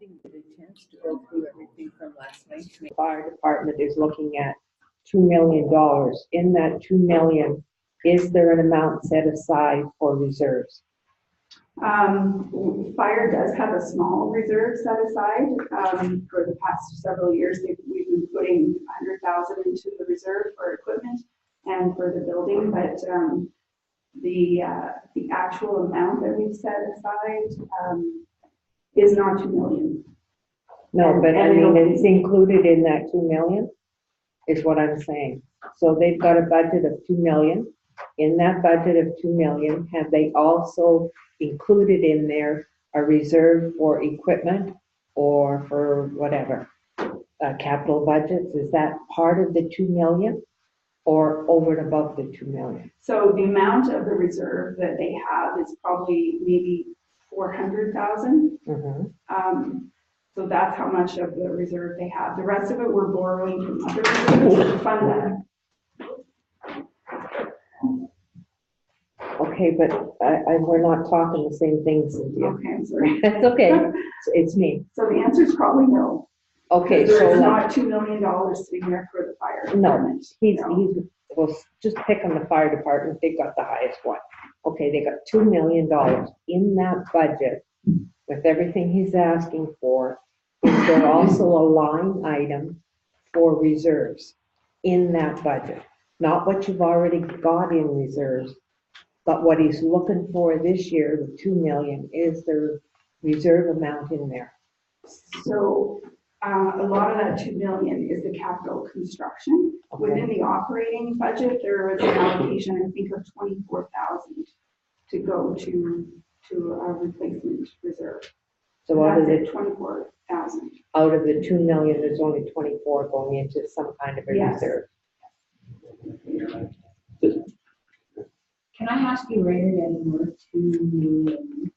didn't get a chance to go through everything from last night. Fire department is looking at $2 million. In that $2 million, is there an amount set aside for reserves? Fire does have a small reserve set aside. For the past several years, we've been putting $100,000 into the reserve for equipment and for the building, but the actual amount that we've set aside is not $2 million. No, but I mean, it's included in that $2 million, is what I'm saying. So they've got a budget of $2 million. In that budget of $2 million, have they also included in there a reserve for equipment or for whatever, capital budgets? Is that part of the $2 million or over and above the $2 million? So the amount of the reserve that they have is probably maybe $400,000. Mm-hmm. So that's how much of the reserve they have. The rest of it we're borrowing from other reserves to fund that. Okay, but we're not talking the same thing, Cynthia. Okay, I'm sorry. That's okay. It's me. So the answer is probably no. Okay, there's so not $2 million sitting there for the fire department. No, well, just pick on the fire department. They've got the highest one. Okay, they got $2 million in that budget with everything he's asking for. Is there also a line item for reserves in that budget? Not what you've already got in reserves, but what he's looking for this year, the $2 million, is there reserve amount in there? So a lot of that $2 million is the capital construction. Okay. Within the operating budget, there is an allocation, I think, of $24,000 to go to a replacement reserve. So out of the $24,000. Out of the $2 million, there's only 24 going into some kind of a reserve. Can I ask you where you're getting your $2 million?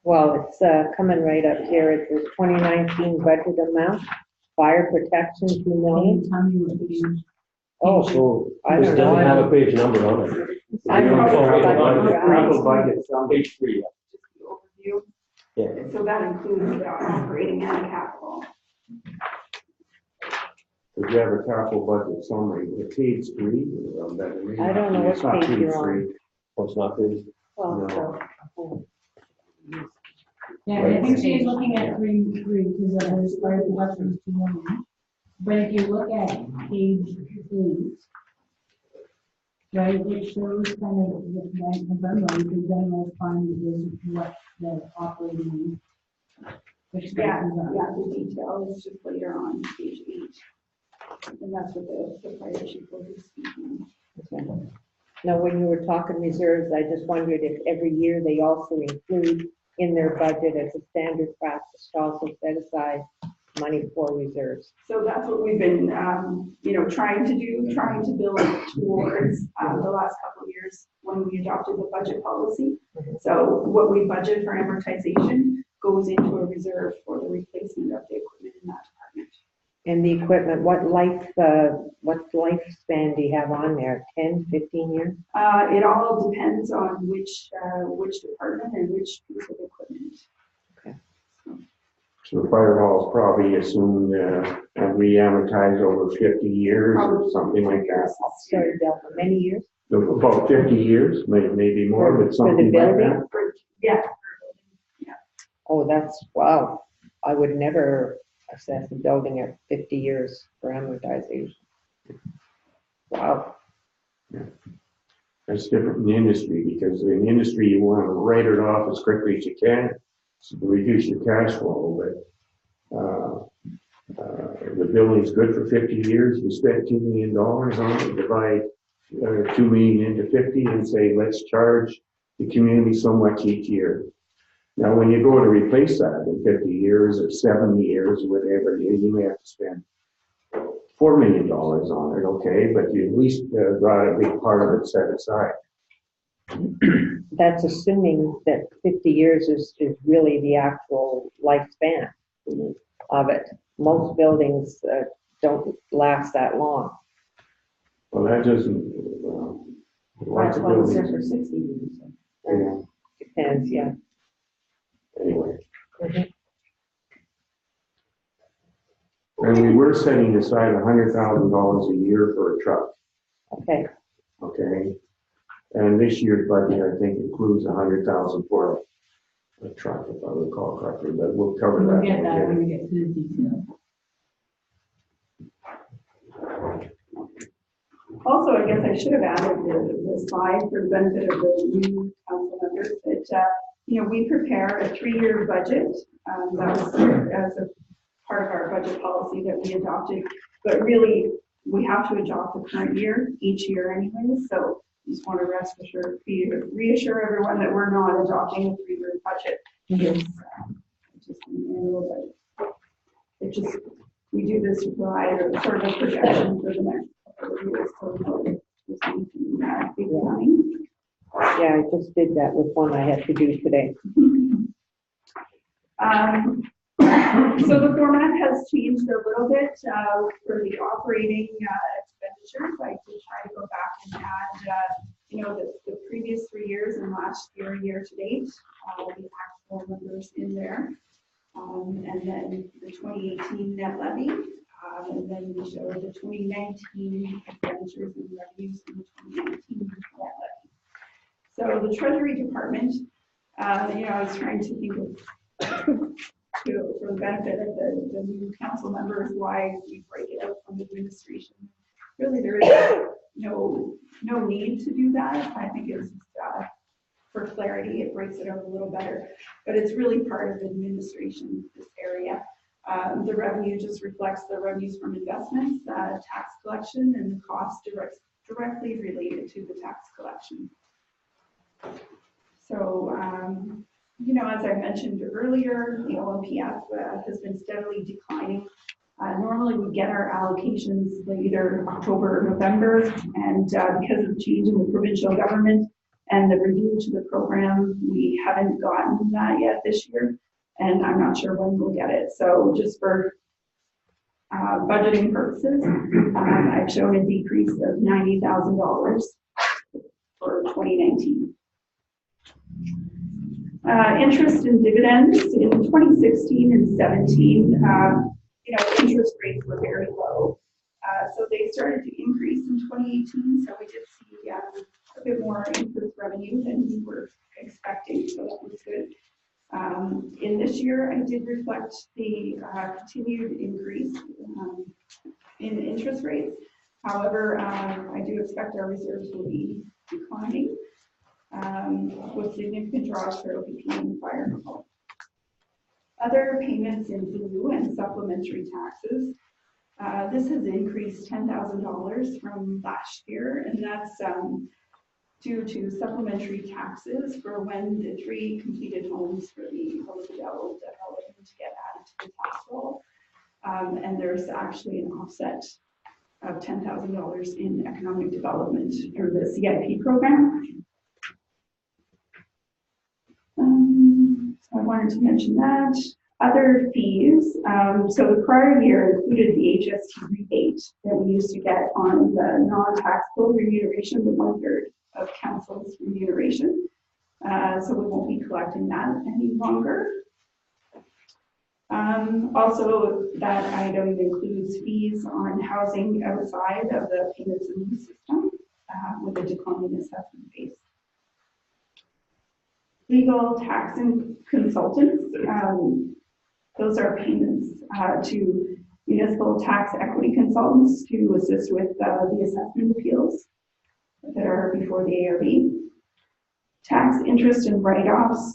Well, it's coming right up here. It's the 2019 budget amount. Fire protection, $2 million. Can you tell me what you? Oh, so I this don't doesn't know. have a page number on it. I don't know. Capital budget, it's on page 3. Just the overview. Yeah. So that includes the operating and the capital. If you have a capital budget summary, it's page 3. I don't know It's not what page page you're 3. on. Oh, it's not page. Well, No. so, Yeah, I think she's looking at 3 because of those fire production $2 million. But if you look at page 8, right, it shows kind of the general fund is what the operating expenses are. Yeah, the detail is just later on page 8. And that's what the fire chief will be speaking. okay. Now, when you were talking reserves, I just wondered if every year they also include in their budget as a standard practice to also set aside money for reserves. So that's what we've been, trying to build towards the last couple of years when we adopted the budget policy. Mm-hmm. So what we budget for amortization goes into a reserve for the replacement of the equipment in that department. And the equipment, what lifespan do you have on there? 10, 15 years? It all depends on which department and which piece of equipment. Okay. So the fire hall is probably assumed and we amortize over 50 years or something like that. Sorry, Del, for many years? About 50 years, maybe more, but something like that. Yeah. Oh, that's, wow. I would never assess a building at 50 years for amortization. Wow. Yeah. That's different in the industry because in the industry you want to write it off as quickly as you can to reduce your cash flow. But the building's good for 50 years. You spent $2 million on it, divide 2 million into 50 and say, let's charge the community so much each year. Now, when you go to replace that in 50 years or 70 years or whatever it is, you may have to spend $4 million on it, okay? But you at least got a big part of it set aside. That's assuming that 50 years is really the actual lifespan of it. Most buildings don't last that long. Well, that doesn't. Lots of Well, it's there buildings. for 60 years. Yeah. Depends, yeah. Anyway. Mm-hmm. And we were setting aside $100,000 a year for a truck, Okay, okay? And this year's budget, I think, includes $100,000 for a truck, if I recall correctly, but we'll cover We'll that. get that when when we get to the details. Also, I guess I should have added the slide for the benefit of the new council members that, we prepare a 3-year budget. That was as a part of our budget policy that we adopted, but really we have to adopt the current year each year anyway. So just want to reassure everyone that we're not adopting a 3-year budget. It's just an annual budget. It just, we do this to provide a sort of a projection for the next couple of years. So there's anything big coming. yeah, I just did that with one I had to do today. So the format has changed a little bit for the operating expenditures. I did try to go back and add, the previous 3 years and last year to date, the actual numbers in there. And then the 2018 net levy, and then we show the 2019 expenditures and revenues in the 2019 net levy. So the Treasury Department, I was trying to think of for the benefit of the new council members, why we break it out from administration. Really, there is no need to do that. I think it's for clarity, it breaks it out a little better, but it's really part of administration, this area. The revenue just reflects the revenues from investments, tax collection, and the costs directly related to the tax collection. So, as I mentioned earlier, the OMPF has been steadily declining. Normally we get our allocations either October or November, and because of the change in the provincial government and the review to the program, we haven't gotten that yet this year, and I'm not sure when we'll get it. So just for budgeting purposes, I've shown a decrease of $90,000 for 2019. Interest and dividends in 2016 and 17, interest rates were very low. So they started to increase in 2018. So we did see a bit more interest revenue than we were expecting. So that was good. In this year, I did reflect the continued increase in interest rates. However, I do expect our reserves will be declining. With significant draws for OPP and fire and health. Other payments in blue and supplementary taxes. This has increased $10,000 from last year, and that's due to supplementary taxes for when the 3 completed homes for the Oliverdale development get added to the tax roll. And there's actually an offset of $10,000 in economic development through the CIP program. So I wanted to mention that. Other fees, so the prior year included the HST rebate that we used to get on the non-taxable remuneration, the 1/3 of council's remuneration. So we won't be collecting that any longer. Also, that item includes fees on housing outside of the payments and lease system with a declining assessment base. Legal, tax, and consultants, those are payments to municipal tax equity consultants to assist with the assessment appeals that are before the ARB. Tax interest and write-offs,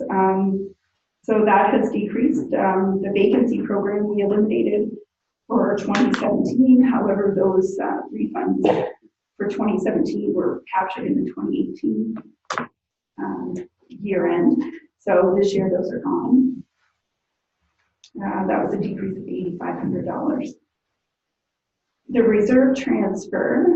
so that has decreased. The vacancy program we eliminated for 2017, however, those refunds for 2017 were captured in the 2018 year end. So this year those are gone. That was a decrease of $8,500. The reserve transfer,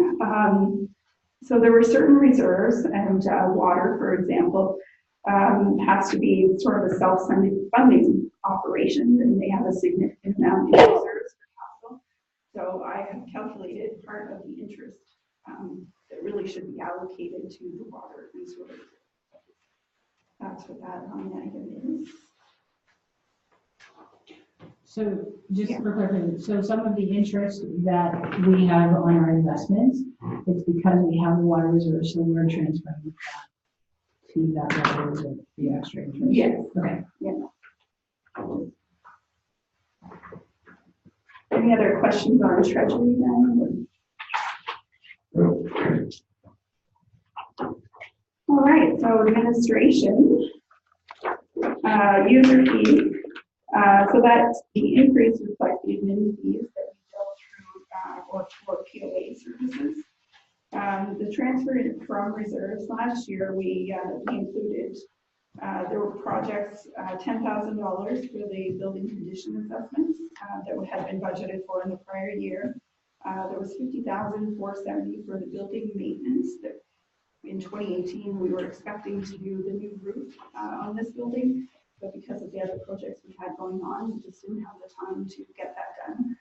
so there were certain reserves, and water, for example, has to be sort of a self-funding operation, and they have a significant amount in reserves for capital. So I have calculated part of the interest that really should be allocated to the water resource. That's what that line item is. So just for clarification, so some of the interest that we have on our investments, it's because we have a water reserve, so we're transferring that to that water reserve, the extra interest. Yes. Okay. Any other questions on treasury then? All right, so administration, user fees. So that's the increase reflects the admin fees that we bill through or for POA services. The transfer from reserves last year, we included, there were projects, $10,000 for the building condition assessments that had been budgeted for in the prior year. There was $50,470 for the building maintenance that in 2018 we were expecting to do the new roof on this building, but because of the other projects we had going on, we just didn't have the time to get that done.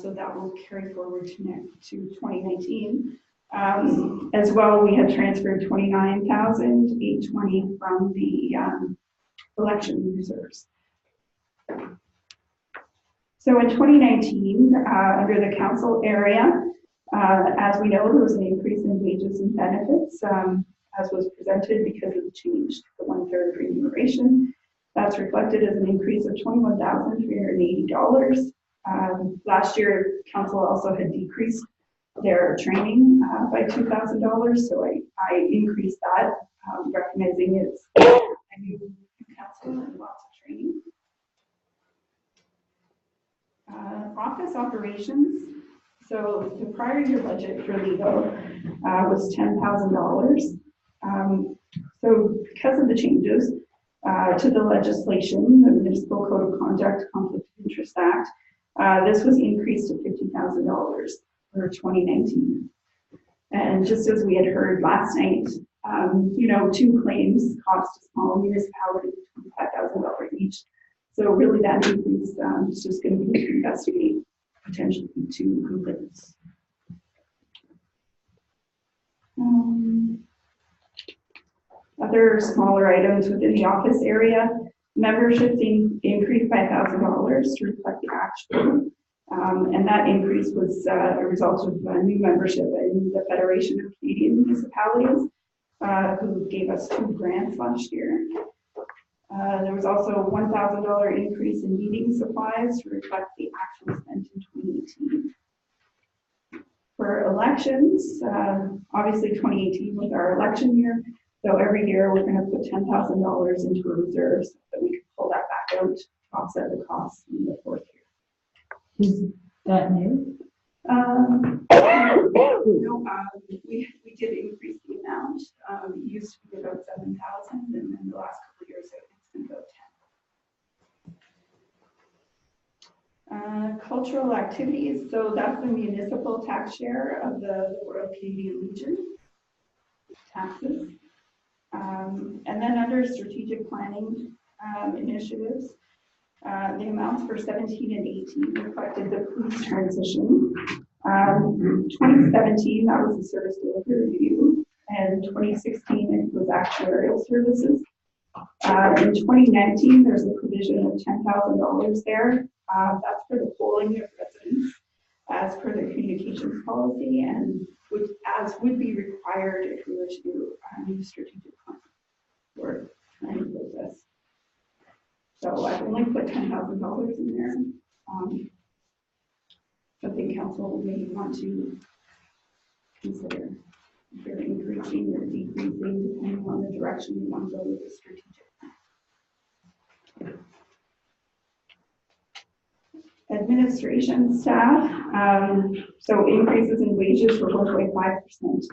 So that will carry forward to 2019. As well, we had transferred $29,820 from the election reserves. So in 2019, under the council area, as we know, there was an increase in wages and benefits, as was presented because of the change to the 1/3 remuneration. That's reflected as an increase of $21,380. Last year, council also had decreased their training by $2,000, so I increased that, recognizing it's a new council and lots of training. Office operations. So the prior year budget for legal was $10,000. So because of the changes to the legislation, the Municipal Code of Conduct Conflict of Interest Act, this was increased to $50,000 for 2019. And just as we had heard last night, you know, 2 claims cost a small municipality $25,000 each. So really that increase is just going to be to investigate potentially 2 complaints. Other smaller items within the office area, memberships increased by $1,000 to reflect the actual. And that increase was a result of a new membership in the Federation of Canadian Municipalities, who gave us 2 grants last year. There was also a $1,000 increase in meeting supplies to reflect the actual spent in 2018. For elections, obviously 2018 was our election year, so every year we're going to put $10,000 into a reserve so that we can pull that back out to offset the costs in the 4th year. Is that new? No, we did increase the amount. It used to be about 7,000, and then the last couple of years it's been about 10. Cultural activities. So that's the municipal tax share of the Royal Canadian Legion taxes. And then under strategic planning initiatives, the amounts for 17 and 18 reflected the police transition. 2017, that was the service delivery review, and 2016, it was actuarial services. In 2019, there's a provision of $10,000 there. That's for the polling of residents as per the communications policy and as would be required if we were to do a new strategic plan or planning process. So I've only put $10,000 in there. Something council may want to consider if they're increasing or decreasing depending on the direction we want to go with the strategic plan. Administration staff, so increases in wages were 1.5%.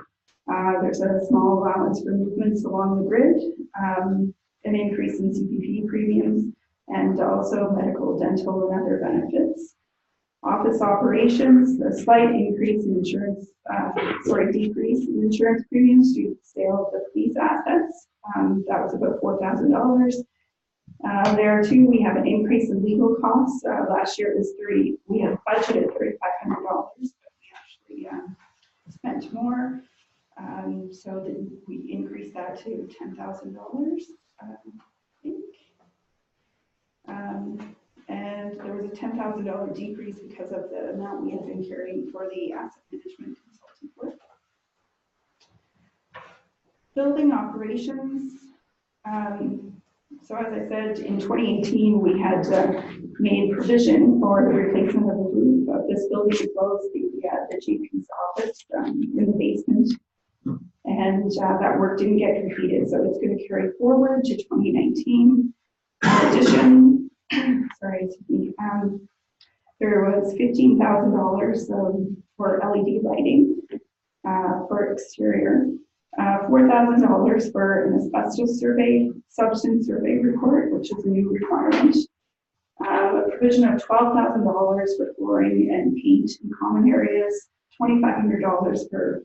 There's a small allowance for movements along the grid, an increase in CPP premiums, and also medical, dental, and other benefits. Office operations, a slight increase in insurance, decrease in insurance premiums due to the sale of the police assets. That was about $4,000. There too, we have an increase in legal costs. Last year it was we had budgeted $3,500, but we actually spent more. So then we increased that to $10,000, I think. And there was a $10,000 decrease because of the amount we had been carrying for the asset management consultant work. Building operations. So as I said, in 2018, we had made provision for the replacement of the roof of this building as well as the chief's office in the basement. And that work didn't get completed, so it's going to carry forward to 2019. In addition, there was $15,000 for LED lighting for exterior, $4,000 for an asbestos survey, substance survey report, which is a new requirement. A provision of $12,000 for flooring and paint in common areas, $2,500 for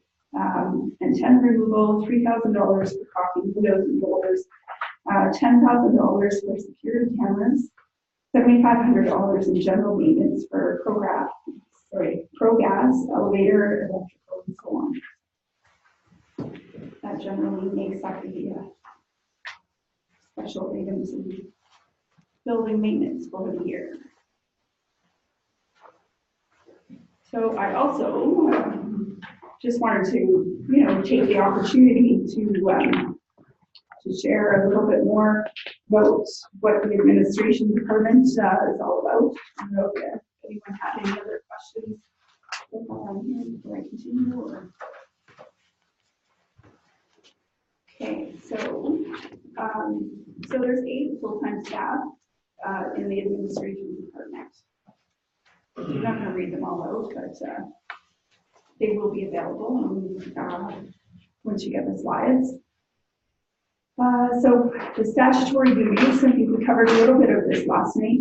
antenna removal, $3,000 for caulking windows and doors, $10,000 for security cameras, $7,500 in general maintenance for pro-gas, elevator, electrical, and so on. That generally makes up the special items in building maintenance for the year. So I also just wanted to, take the opportunity to share a little bit more about what the administration department is all about. I don't know if anyone had any other questions before I continue. Okay, so there's 8 full-time staff in the administration department. I'm not going to read them all out, but they will be available once you get the slides. So the statutory duties, I think we covered a little bit of this last night.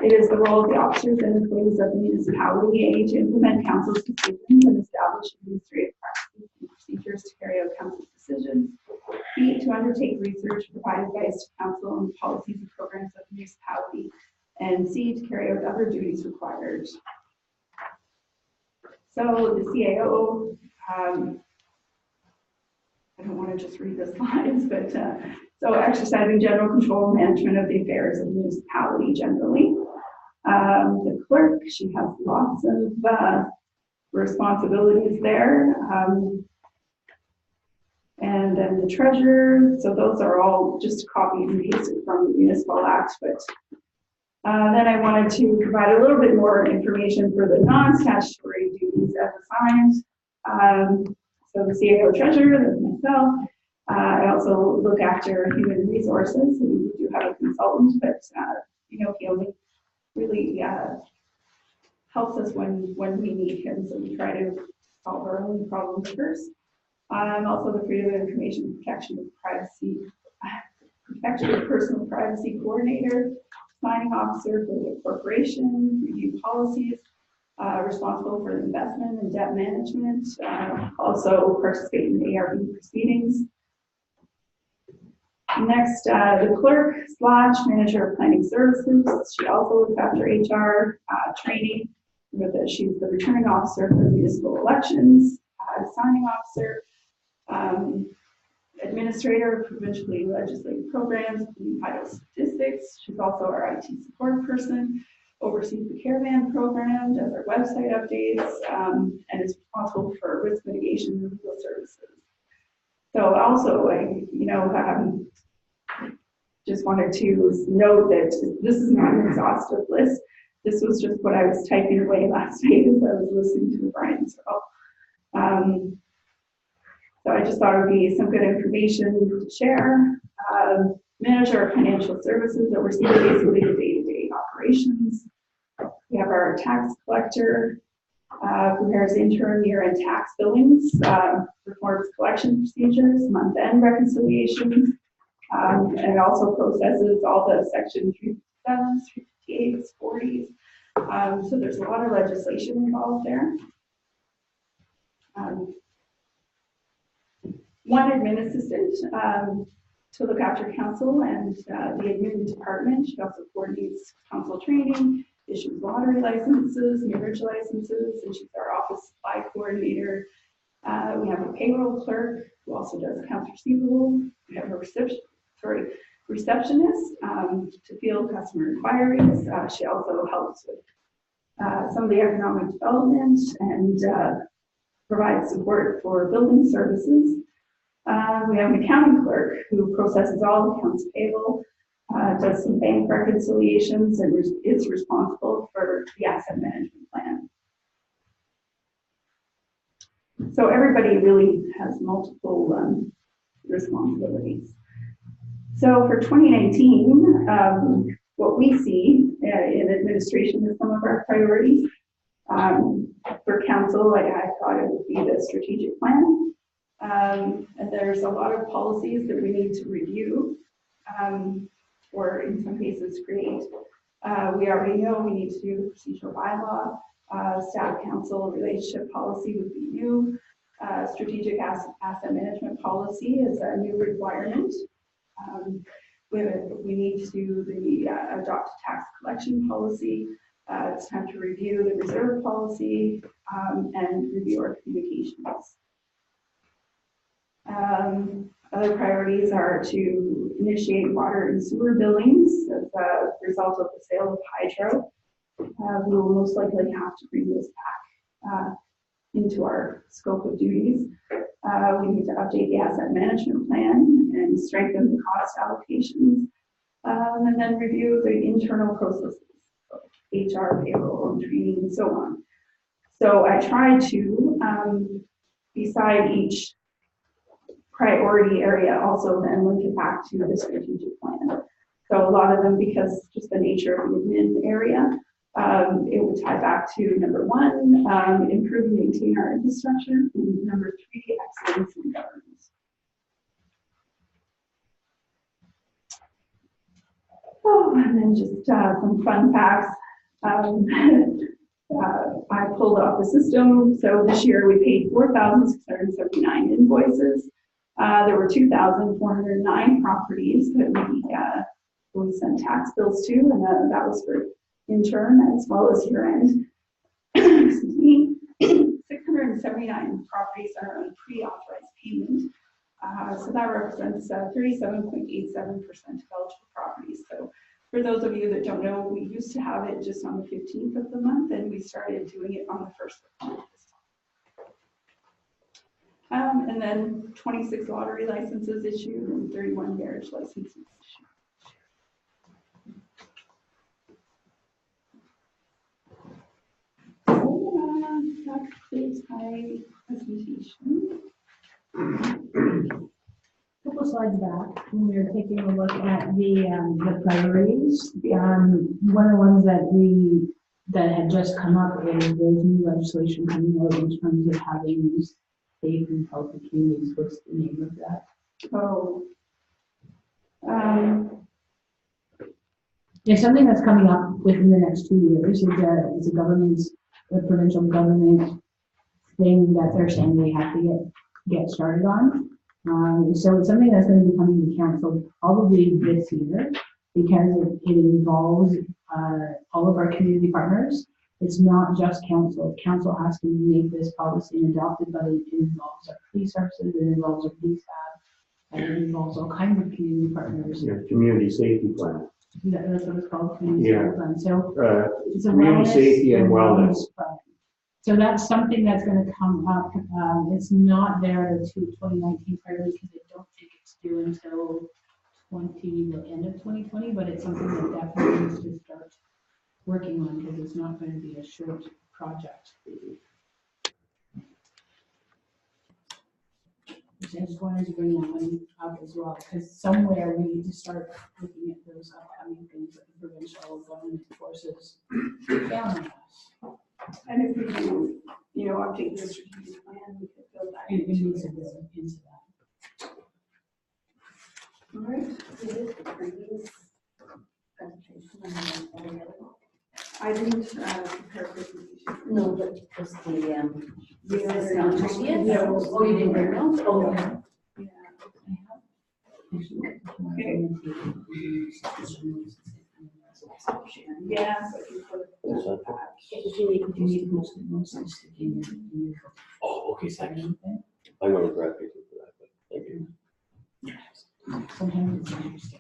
It is the role of the officers and employees of the municipality to implement council's decisions and establish administrative practices and procedures to carry out council's decisions. B, to undertake research, provide advice to council on policies and programs of the municipality. And C, to carry out other duties required. So the CAO, I don't want to just read the slides, but so exercising general control and management of the affairs of the municipality generally. The clerk, she has lots of responsibilities there. And then the treasurer, so those are all just copied and pasted from the Municipal Act, but then I wanted to provide a little bit more information for the non-statutory duties as assigned. So the CAO treasurer, that's myself. I also look after human resources. We do have a consultant, but he only really helps us when we need him. So we try to solve our own problems first. I'm also the Freedom of Information Protection of Personal Privacy Coordinator, signing officer for the corporation, review policies, responsible for investment and debt management, also participate in the ARB proceedings. Next, the clerk / manager of planning services. She also looks after HR, training. She's the returning officer for municipal elections, signing officer, administrator of provincially legislative programs, including vital statistics. She's also our IT support person, oversees the caravan program, does our website updates, and is responsible for risk mitigation and legal services. So also, just wanted to note that this is not an exhaustive list. This was just what I was typing away last night as I was listening to Brian. So I just thought it would be some good information to share. Manager of financial services oversees basically the day-to-day operations. We have our tax collector, prepares interim year-end tax billings, performs collection procedures, month-end reconciliations, and also processes all the section 357s, 358s, 40s. So there's a lot of legislation involved there. One admin assistant to look after council and the admin department. She also coordinates council training, issues lottery licenses, marriage licenses, and she's our office supply coordinator. We have a payroll clerk who also does accounts receivable. We have a receptionist to field customer inquiries. She also helps with some of the economic development and provides support for building services. We have an accounting clerk who processes all accounts payable, does some bank reconciliations, and is responsible for the asset management plan. So everybody really has multiple responsibilities. So for 2019, what we see in administration is some of our priorities. For council, I thought it would be the strategic plan. And there's a lot of policies that we need to review, or in some cases create. We already know we need to do procedural bylaw, staff council relationship policy would be new. Strategic asset management policy is a new requirement. We need to adopt a tax collection policy. It's time to review the reserve policy and review our communications. Other priorities are to initiate water and sewer billings as a result of the sale of hydro. We will most likely have to bring those back into our scope of duties. We need to update the asset management plan and strengthen the cost allocations, and then review the internal processes, so HR, payroll, and training, and so on. So I try to, beside each priority area, also then link it back to the strategic plan. So a lot of them, because just the nature of the admin area, it would tie back to number one, improve and maintain our infrastructure, and number three, excellence in governance. Oh, and then just some fun facts. I pulled off the system. So this year we paid 4,679 invoices. There were 2,409 properties that we sent tax bills to, and that was for interim as well as year-end. Excuse me. 679 properties are on pre-authorized payment. So that represents 37.87% of eligible properties. So for those of you that don't know, we used to have it just on the 15th of the month, and we started doing it on the 1st of the month. And then 26 lottery licenses issued and 31 marriage licenses issued. That concludes my presentation. Couple slides back, when we were taking a look at the priorities, one of the ones that had just come up is there's new legislation coming out in terms of having safe and healthy communities. What's the name of that? Oh. There's something that's coming up within the next 2 years. It's a provincial government thing that they're saying we have to get started on. So it's something that's going to be coming to council probably this year, because it involves all of our community partners. It's not just council. Council has to make this policy and adopt it, but it involves our police services, it involves our police staff, and it involves all kinds of community partners. Yeah, community safety plan. That's what it's called, community safety plan. So it's a community safety and wellness. plan. So that's something that's going to come up. It's not there to 2019 priority because I don't think it's due until the end of 2020, but it's something that definitely needs to start working on, because it's not going to be a short project. I just wanted to bring that one up as well, because somewhere we need to start looking at those upcoming things that the provincial government forces down on us. And if we do, update the strategic plan, we could build that It into needs to it. go into that. All right. I didn't prepare presentation. No, but just the, Yes. yes. Oh, you didn't bring notes? Oh, okay. Yeah. So you put it back. If you need most to stick in your. Oh, okay, Second second. thing. I'm gonna grab paper for that, but thank you. Sometimes it's interesting.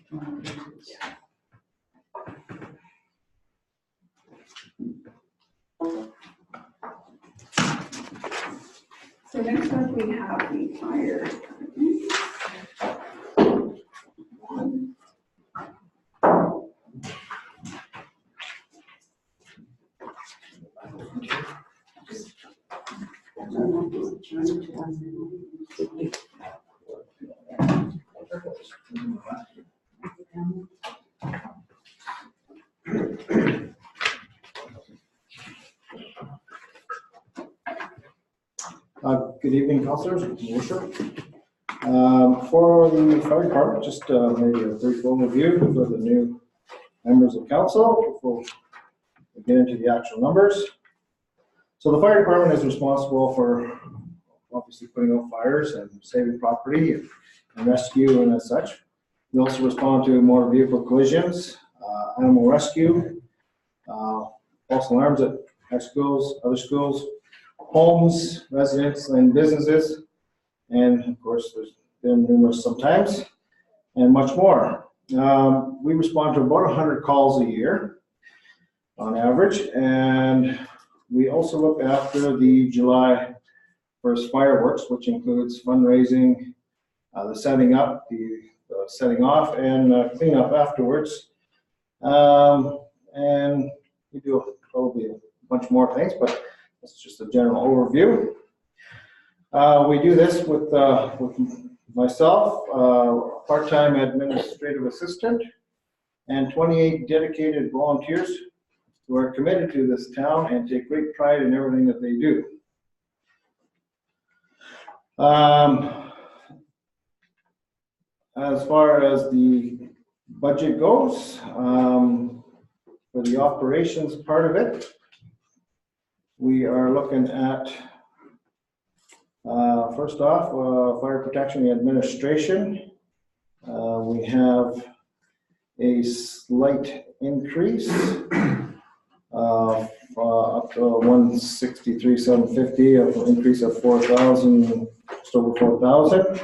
So next up, we have the fire. Good evening, councilors, your worship. For the fire department, just maybe a brief overview for the new members of council before we get into the actual numbers. So the fire department is responsible for obviously putting out fires and saving property and rescue and as such. We also respond to motor vehicle collisions, animal rescue, false alarms at schools, other schools, homes, residents, and businesses, and of course, there's been numerous sometimes, and much more. We respond to about 100 calls a year on average, and we also look after the July 1st fireworks, which includes fundraising, the setting up, the setting off, and cleanup afterwards. And we do probably a bunch more things, but that's just a general overview. We do this with myself, part-time administrative assistant, and 28 dedicated volunteers who are committed to this town and take great pride in everything that they do. As far as the budget goes, for the operations part of it, we are looking at, first off, fire protection and administration. We have a slight increase up to 163,750, an increase of 4,000, just over 4,000.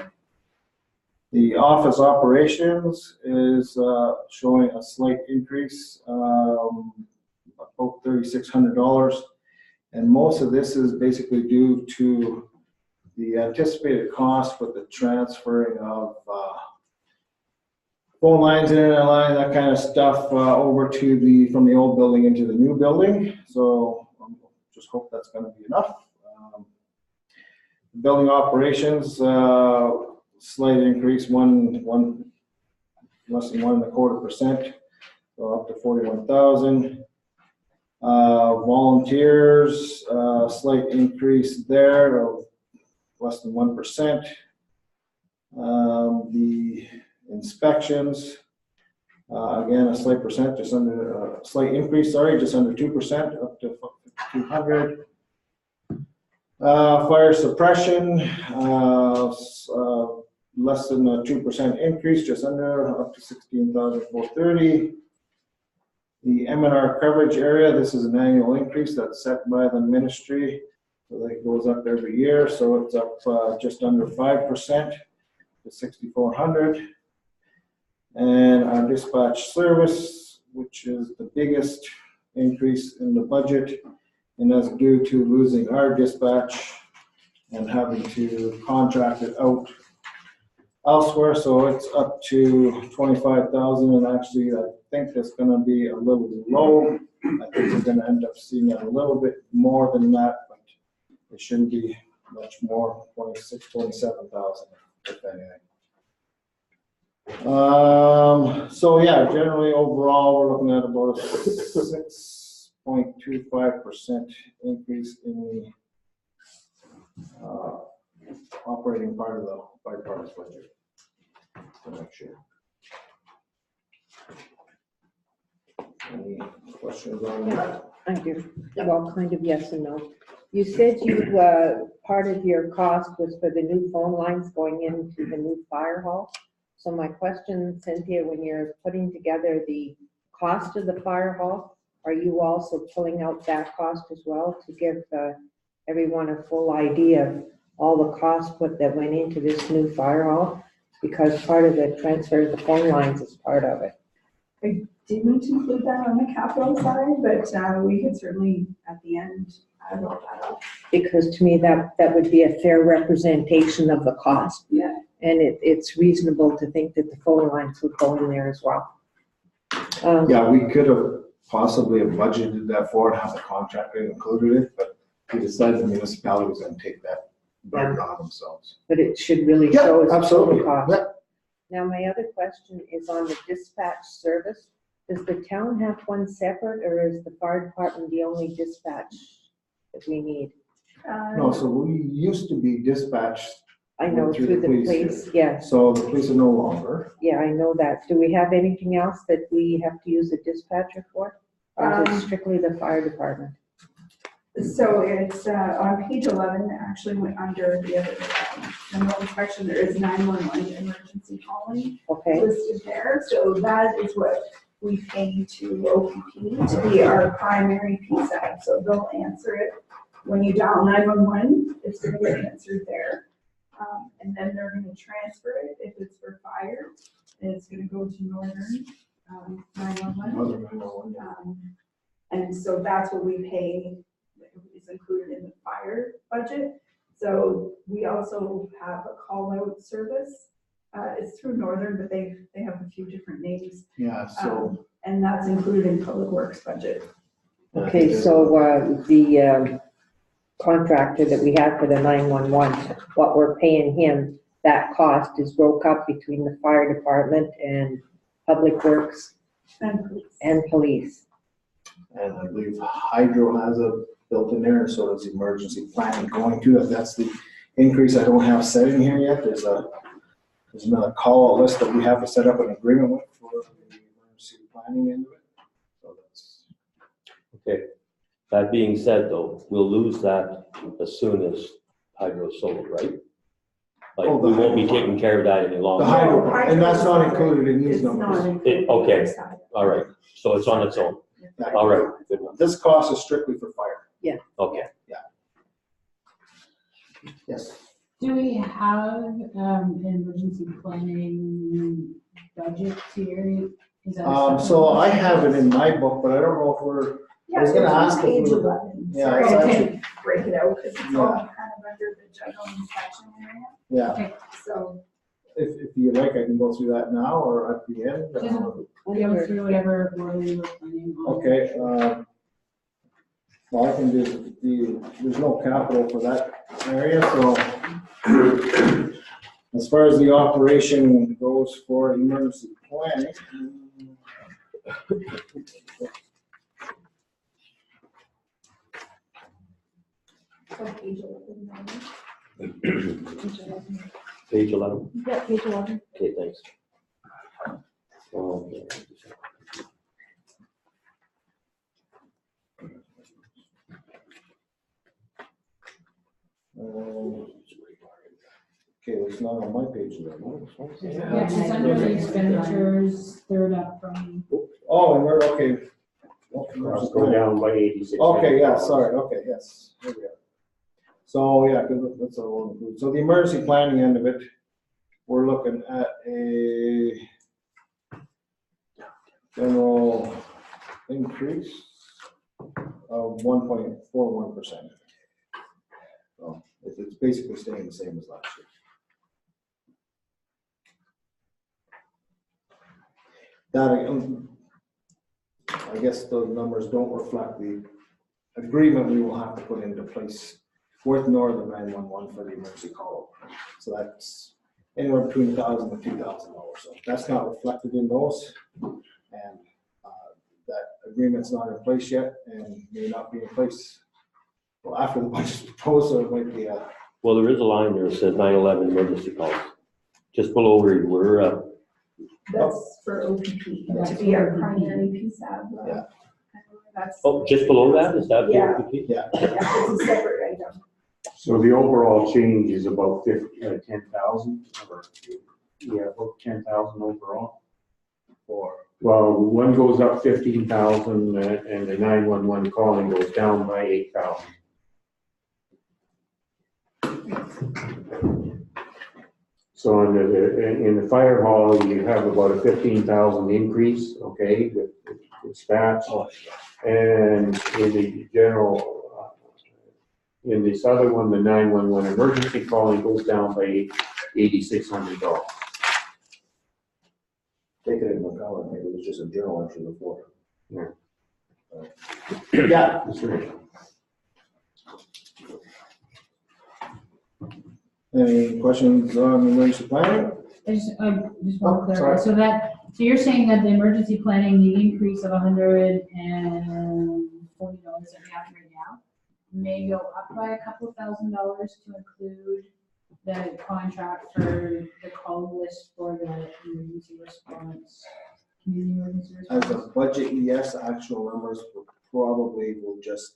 The office operations is showing a slight increase, about $3,600. And most of this is basically due to the anticipated cost with the transferring of phone lines, internet line, that kind of stuff over to from the old building into the new building. So just hope that's going to be enough. Building operations, slight increase, less than 1.25%, so up to 41,000. Volunteers, slight increase there of less than 1%. The inspections, again, a slight percent, just under, slight increase, sorry, just under 2%, up to 200. Fire suppression, less than a 2% increase, just under, up to 16,430. The M&R coverage area, this is an annual increase that's set by the ministry, so that goes up every year, so it's up just under 5% to 6,400. And our dispatch service, which is the biggest increase in the budget, and that's due to losing our dispatch and having to contract it out elsewhere, so it's up to 25,000, and actually I think that's going to be a little low. I think we're going to end up seeing a little bit more than that, but it shouldn't be much more, 26, 27,000, if anything. So yeah, generally overall, we're looking at about a 6.25% increase in the operating part of the fire department's budget for next year. Any questions on that? I do. Well, kind of yes and no. You said part of your cost was for the new phone lines going into the new fire hall. So my question, Cynthia, when you're putting together the cost of the fire hall, are you also pulling out that cost as well to give everyone a full idea of all the costs that went into this new fire hall? because part of the transfer of the phone lines is part of it. I didn't include that on the capital side, but we could certainly at the end add all that up. Because to me, that would be a fair representation of the cost. Yeah. And it's reasonable to think that the phone lines would go in there as well. Yeah, we could have possibly have budgeted that for and have the contractor included it, but we decided the municipality was gonna take that burden on themselves. But it should really Yeah, show us the absolutely. total cost. Yeah. Now, my other question is on the dispatch service. Does the town have one separate, or is the fire department the only dispatch that we need? No, so we used to be dispatched, I know Through through the the police. police, yes. so the police are no longer. Yeah, I know that. Do we have anything else that we have to use a dispatcher for? Or is it strictly the fire department? So it's on page 11, actually went under the other general inspection, there is 911 emergency calling Okay, listed there. So that is what we pay to OPP to be our primary PSAP. So they'll answer it when you dial 911, it's going to get answered there. And then they're going to transfer it if it's for fire, and it's going to go to Northern 911. Other than that one, yeah. And so that's what we pay, is included in the fire budget. So we also have a call out service. It's through Northern, but they have a few different names. Yeah, so. And that's included in public works budget. okay, so the contractor that we have for the 911, what we're paying him, that cost is broke up between the fire department and public works And police. and police. And I believe hydro has a built in there, and so does emergency planning going to it. That's the increase I don't have set in here yet. There's another call out list that we have to set up an agreement with for the emergency planning end of it. So that's, Okay, that being said though, we'll lose that as soon as hydro's sold, right? Like, Oh, the we won't be hydro. taking care of that any the longer. hydro, and that's not included in these It's not numbers. included. Okay. inside. All right, so it's on its own. Yeah. All right, good enough. This cost is strictly for fire. Okay. Yes. Do we have, an emergency planning budget here? Is that a So I separate- have it in my book, but I don't know if we're, Yeah, was gonna it's on ask if page we were- 11. yeah, Sorry, it's I actually- didn't break it out because it's all Yeah. kind of under the general inspection area. yeah, So if you like, I can go through that now or at the end. Go through whatever order we were planning on. Okay, well, I can do there's no capital for that area, so as far as the operation goes for emergency planning. so page 11. Page 11, Yeah, page 11. okay, thanks. Okay. Okay, it's not on my page there. Yeah, it's under the expenditures, third up from, Oh, and we're, okay. Let's go down by 86. Okay, yeah, sorry, okay, yes, here we are. So, yeah, because that's all included. So the emergency planning end of it, we're looking at a general increase of 1.41%. So it's basically staying the same as last year. That, I guess those numbers don't reflect the agreement we will have to put into place with Northern 911 for the emergency call. So that's anywhere between $1,000 and $2,000. So that's not reflected in those. And that agreement's not in place yet and may not be in place. Well, after the budget's proposed, so it might be a, Well, there is a line there that says 911 emergency calls. Just below where you were, That's for OPP, to be our primary PSAB. Yeah. That's. oh, just below that, is that the Yeah. OPP? yeah. Yeah, it's a separate item. So the overall change is about 10,000, or, yeah, about 10,000 overall. Or, Well, one goes up 15,000 and the 911 calling goes down by 8,000. So in the fire hall, you have about a 15,000 increase, okay, with dispatch. And in the general, in this other one, the 911 emergency calling goes down by $8,600. Take it into account, maybe it was just a journal entry before. Yeah. Yeah. That's right. Any questions on emergency planning? I just want to Oh, clarify, sorry. so you're saying that the emergency planning, the increase of $140 that we have right now may go up by a couple $1,000 to include the contract for the call list for the emergency response, community emergency As response? a budget, yes, actual numbers will just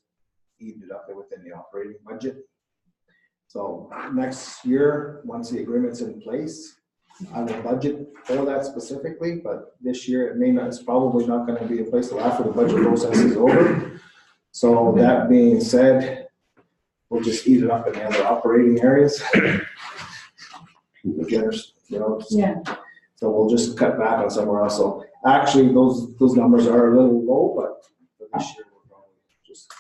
eat it up within the operating budget. So next year, once the agreement's in place, I will budget for that specifically, but this year it may not, it's probably not gonna be in place till after the budget process is over. So that being said, we'll just eat it up in the other operating areas. Yeah, So we'll just cut back on somewhere else. So actually, those numbers are a little low, but for this year, we're probably just,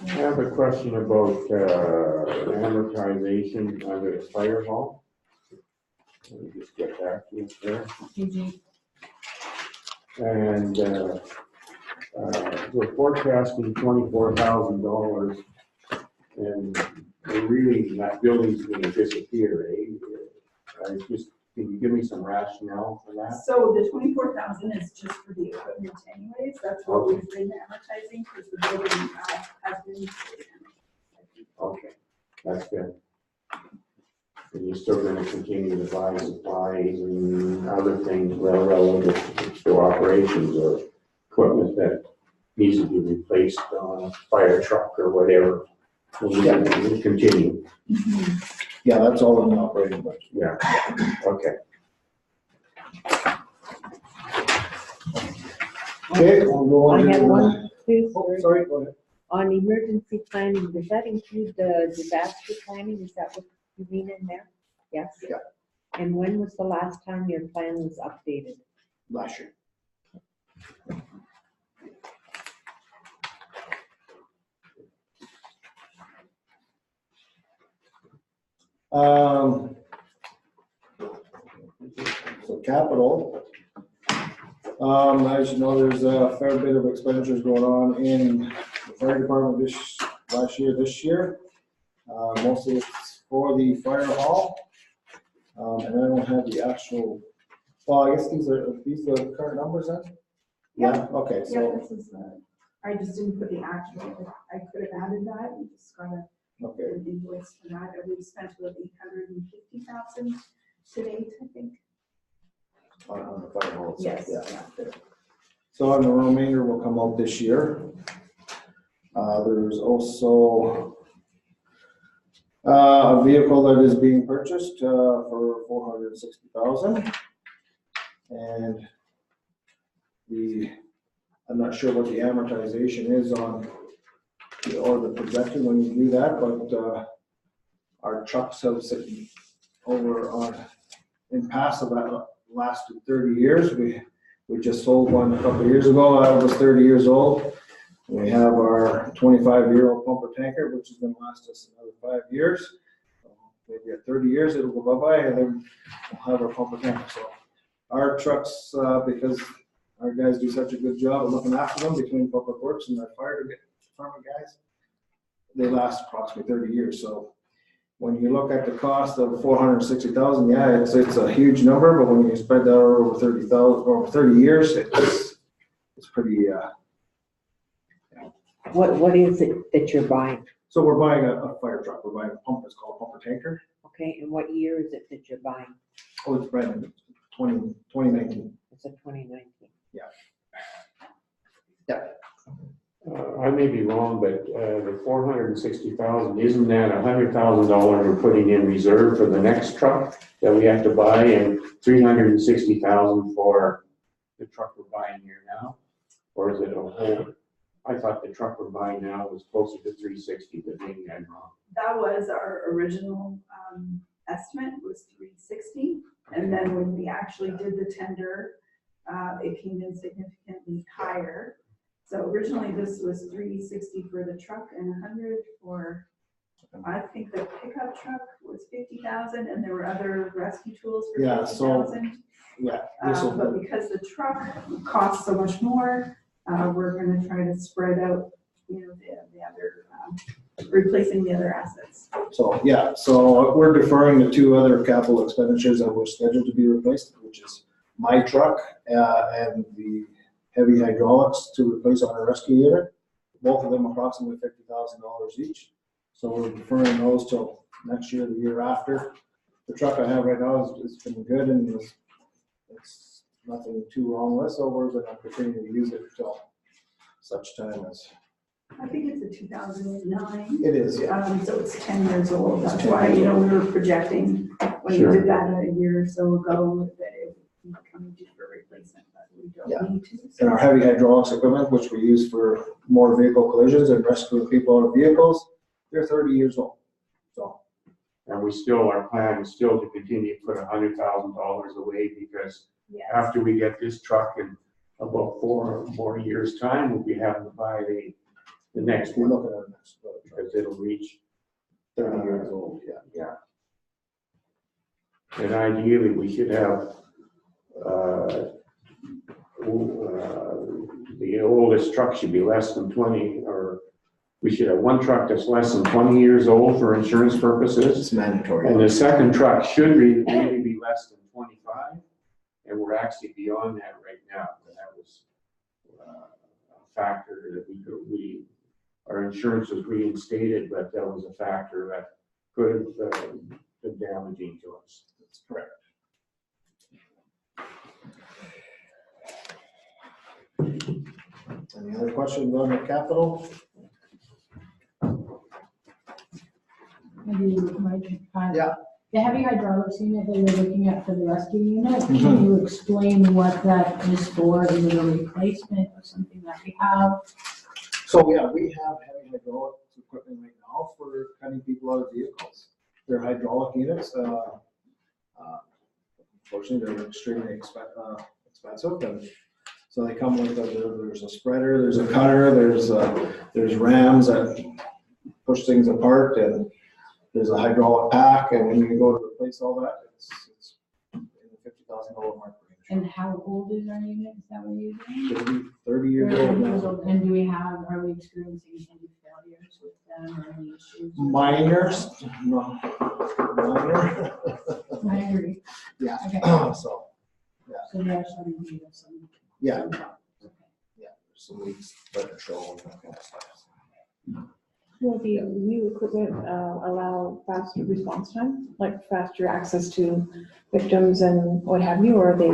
I have a question about amortization under the fire hall. Let me just get back to it there. PG. And we're forecasting $24,000, and we're really, that building's gonna disappear, eh? Can you give me some rationale for that? So the 24,000 is just for the equipment anyways, that's what we've been advertising, because the building has been. Okay, that's good. And you're still gonna continue to buy supplies and other things relative to operations or equipment that needs to be replaced on a fire truck or whatever. We'll continue. yeah, that's all in the operating budget. Yeah, okay. Okay, we'll go on I to. have one, please, Oh, sorry, go ahead. on emergency planning, does that include the disaster planning? Is that what you mean in there? Yes? Yeah. And when was the last time your plan was updated? Last year. So capital, as you know, there's a fair bit of expenditures going on in the fire department this year. Most of it's for the fire hall. And I don't have the actual, well, I guess these are the current numbers then? Yeah, okay, Yeah, so, this is, I just didn't put the actual, I could have added that, and just got a okay, invoice for that, and we've spent about 850,000 to date, I think. on the fire hall itself, Yes. yeah. So the remainder will come out this year. There's also a vehicle that is being purchased for $460,000. And I'm not sure what the amortization is on, or the projection when you do that, but our trucks have sitting over in past of that lasted 30 years. We just sold one a couple of years ago. I was 30 years old. We have our 25-year-old pumper tanker, which is going to last us another 5 years. So maybe at 30 years, it'll go bye-bye, and then we'll have our pumper tanker. So our trucks, because our guys do such a good job of looking after them between public works and our fire department guys, they last approximately 30 years. So when you look at the cost of $460,000, yeah, it's a huge number, but when you spread that over 30 years, it's pretty. What is it that you're buying? So we're buying a fire truck. We're buying a pump. It's called a pumper tanker. Okay, and what year is it that you're buying? Oh, it's brand new. 2019. It's a 2019. I may be wrong, but the 460,000, isn't that $100,000 we're putting in reserve for the next truck that we have to buy, and 360,000 for the truck we're buying here now? Or is it a whole? I thought the truck we're buying now was closer to 360, but maybe I'm wrong. That was our original estimate, was 360. And then when we actually did the tender, it came in significantly higher. So originally this was 360 for the truck and 100 for, I think the pickup truck was 50,000, and there were other rescue tools for Yeah, 50,000. Yeah. this will- But because the truck costs so much more, we're gonna try to spread out, the other, replacing the other assets. So, yeah, so we're deferring the two other capital expenditures that were scheduled to be replaced, which is my truck and the heavy hydraulics to replace on our rescue unit. Both of them approximately $50,000 each. So we're deferring those till next year, the year after. The truck I have right now has been good and it's nothing too wrong with, so we're gonna continue to use it until such time as. I think it's a 2009. It is, yeah. So it's 10 years old. That's why, we were projecting when Sure. we did that a year or so ago that it would be coming due for replacement, but we Yeah. don't need to. And our heavy hydraulics equipment, which we use for motor vehicle collisions and rescuing people out of vehicles, they're 30 years old. So, And our plan is still to continue to put $100,000 away, because Yes. after we get this truck in about 4 more years' time, we'll be having to buy the next we're one, looking at next truck, because it'll reach 30 years old, yeah. Yeah. And ideally, we should have, the oldest truck should be less than 20, or we should have one truck that's less than 20 years old for insurance purposes. It's mandatory. And the second truck should really be less than 25. And we're actually beyond that right now. And that was a factor that our insurance was reinstated, but that was a factor that could have been damaging to us. That's correct. Any other questions on the capital? Maybe Yeah. The heavy hydraulics unit that you're looking at for the rescue unit, can you explain what that is for? Is it a replacement of something that we have? So, yeah, we have heavy hydraulic equipment right now for cutting people out of vehicles. They're hydraulic units. Unfortunately, they're extremely expensive. And so they come with, there's a spreader, there's a cutter, there's rams that push things apart, and there's a hydraulic pack, and when you go to replace all that, it's in the $50,000 mark range. And how old is our unit? Is that what you're using? 30 years old now. And are we experiencing any failures with them or any issues? Minors, no, minor. I agree. Yeah, Okay. so, So they are starting to give us some. yeah, some problems. Okay. yeah, there's some leaks that are showing, that kind of stuff. Will the new equipment allow faster response time, like faster access to victims and what have you, or are they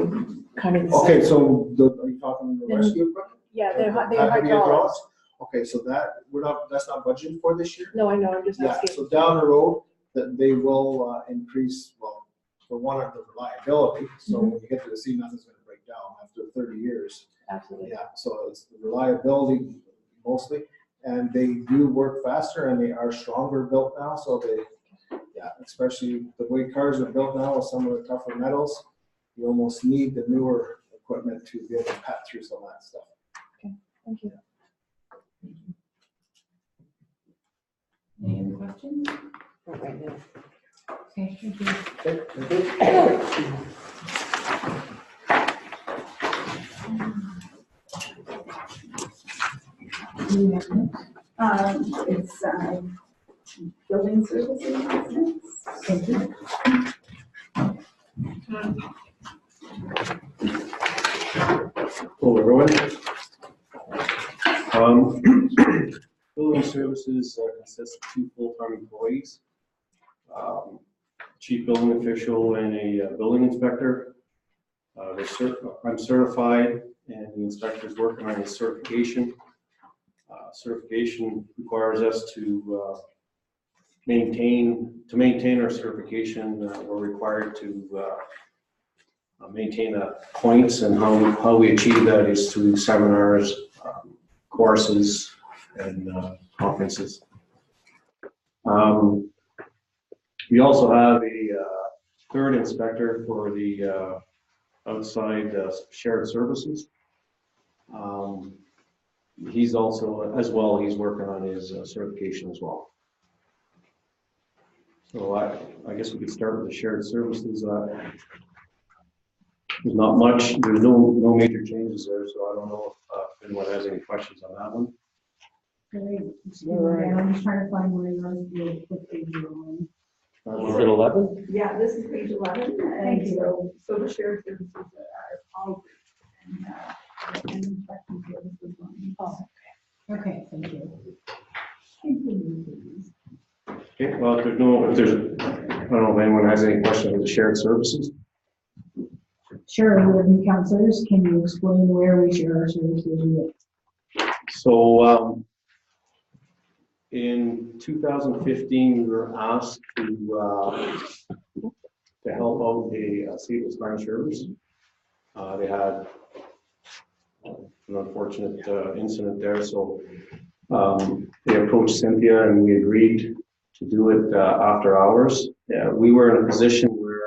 kind of the same? Okay, so are you talking the rescue equipment? Yeah, they're Heavy hydraulics. Okay, so that's not budgeted for this year? No, I know, I'm just Yeah, asking. so down the road, that they will increase, well, for one, of the reliability. So when you get to the sea, nothing's gonna break down after 30 years. Absolutely. Yeah, so it's the reliability mostly, and they do work faster and they are stronger built now, so especially the way cars are built now with some of the tougher metals, you almost need the newer equipment to be able to cut through some of that stuff. Thank you. Any other questions? Not right now. Okay, thank you. Okay, thank you. It's building services. Thank you. Hello, everyone. Building services consists of 2 full-time employees, chief building official and a building inspector. I'm certified, and the inspector's working on his certification. Certification requires us to maintain our certification. We're required to maintain points, and how we achieve that is through seminars, courses and conferences. We also have a third inspector for the outside shared services. He's also, as well, he's working on his certification as well. So I guess we could start with the shared services. There's not much, there's no major changes there, so I don't know if anyone has any questions on that one. I'm just trying to find where what page you're on. Is it 11? Yeah, this is page 11, Thank and you. so the shared services are all grouped, and inspection services on. Oh, okay, thank you. Continue, please. Okay, well, if there's, I don't know if anyone has any questions on the shared services. Sure, we have new counselors. Can you explain where we share our services with? So, in 2015, we were asked to help out the St. Louis Fire Service. They had an unfortunate incident there, so they approached Cynthia and we agreed to do it after hours. We were in a position where,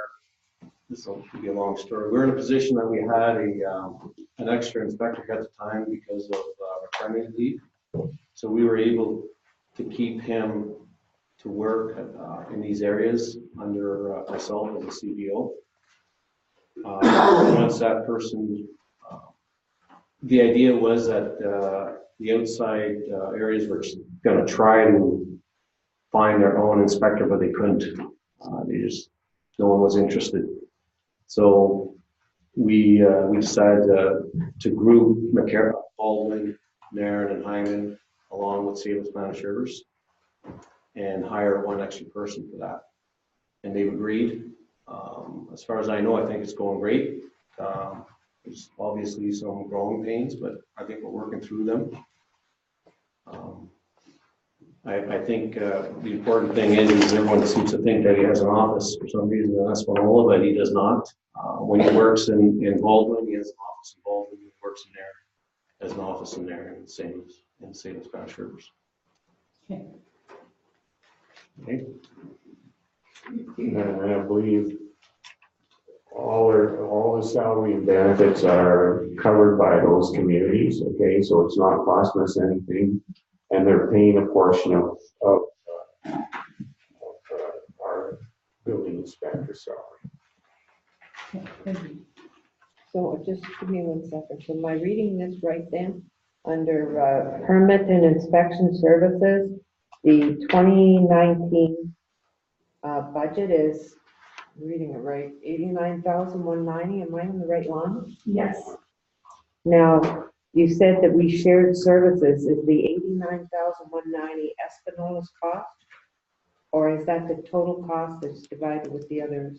this will be a long story, we were in a position that we had an extra inspector at the time because of maternity leave. So we were able to keep him to work in these areas under myself as a CBO. Once that person, the idea was that the outside areas were going to try to find their own inspector, but they couldn't. No one was interested. So we decided to group McCarran, Baldwin, Nairn, and Hyman along with St. Louis Managers and hire one extra person for that. And they've agreed. As far as I know, I think it's going great. There's obviously some growing pains, but I think we're working through them. I think the important thing is everyone seems to think that he has an office for some reason in Espanola, but he does not. When he works in Baldwin, he has an office in Baldwin. He works in there, has an office in there, and the same as in the St. Louis Spanish Rivers. Okay. Okay. And I believe all the salary and benefits are covered by those communities, okay, so it's not costing us anything, and they're paying a portion of our building inspector salary. Thank you. So just give me 1 second. So am I reading this right then? Under permit and inspection services, the 2019 budget is, I'm reading it right, 89,190. Am I on the right line? Yes. Now, you said that we shared services. Is the 89,190 Espinola's cost? Or is that the total cost that's divided with the other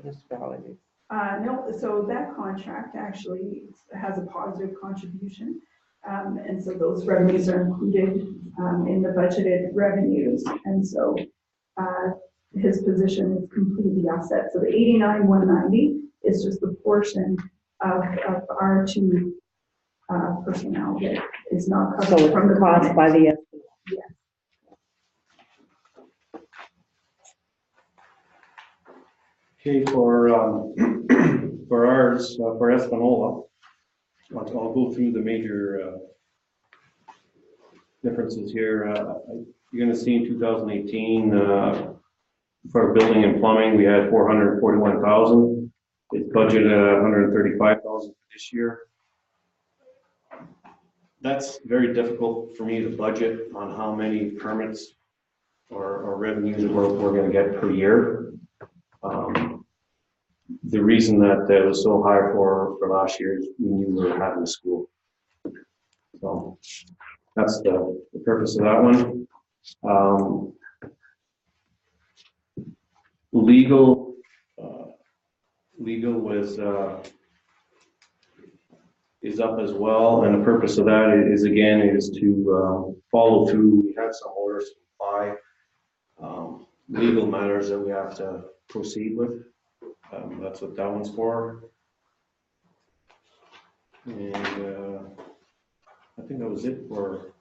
municipalities? No, so that contract actually has a positive contribution. And so those revenues are included in the budgeted revenues. And so his position is completely offset. So the 89,190 is just the portion of our two personnel that is not covered So from the it's cost by the Espinola. Yes. Okay, for ours, for Espanola, I'll go through the major differences here. You're going to see in 2018, for building and plumbing, we had 441,000. It's budgeted at 135,000 for this year. That's very difficult for me to budget on how many permits or revenues we're going to get per year. The reason that it was so high for last year is we knew we were having a school. So that's the purpose of that one. Legal was is up as well, and the purpose of that is again to follow through. We have some orders to apply, legal matters that we have to proceed with. That's what that one's for. And I think that was it for.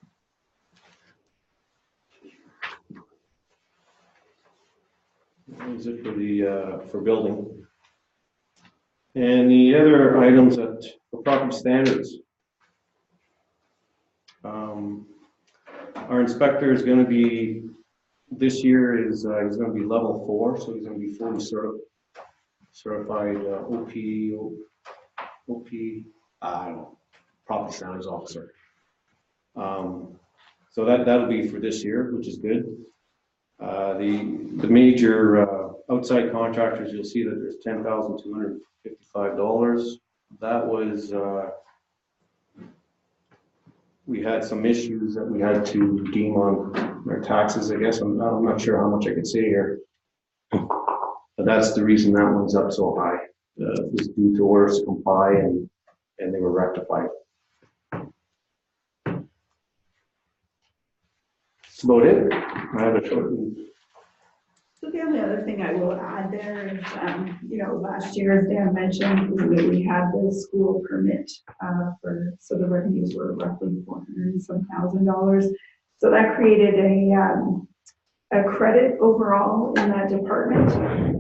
That was it for the, for building. And the other items that, for property standards. Our inspector is gonna be, this year is, he's gonna be level 4, so he's gonna be fully certified I don't know, property standards officer. So that'll be for this year, which is good. The major outside contractors, you'll see that there's $10,255. That was, we had some issues that we had to deem on our taxes, I guess. I'm not sure how much I can say here. But that's the reason that one's up so high. It was due to orders to comply and they were rectified. That's about it. I have a short. So the only other thing I will add there is, last year, as Dan mentioned, we had the school permit so the revenues were roughly $400,000. So that created a credit overall in that department.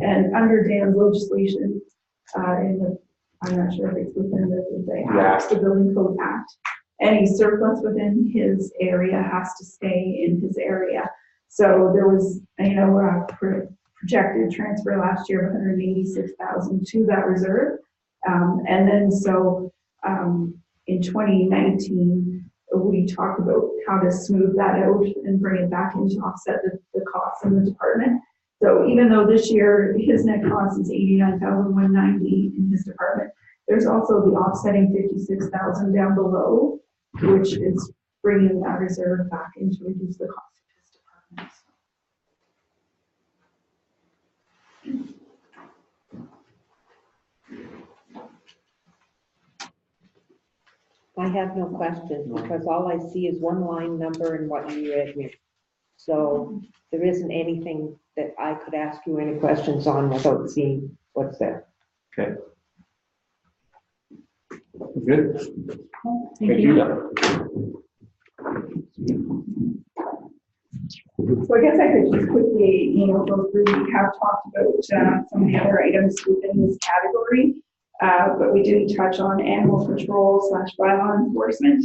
And under Dan's legislation, I'm not sure if it's within the Act, the Building Code Act, any surplus within his area has to stay in his area. So there was, a projected transfer last year of $186,000 to that reserve. And then in 2019, we talked about how to smooth that out and bring it back in to offset the costs in the department. So even though this year his net cost is $89,190 in his department, there's also the offsetting $56,000 down below, which is bringing that reserve back in to reduce the cost. I have no questions because all I see is one line number and what you read me. So there isn't anything that I could ask you any questions on without seeing what's there. Okay. Good. Thank you. So I guess I could just quickly, go through, we have talked about some of the other items within this category, but we didn't touch on animal control / bylaw enforcement.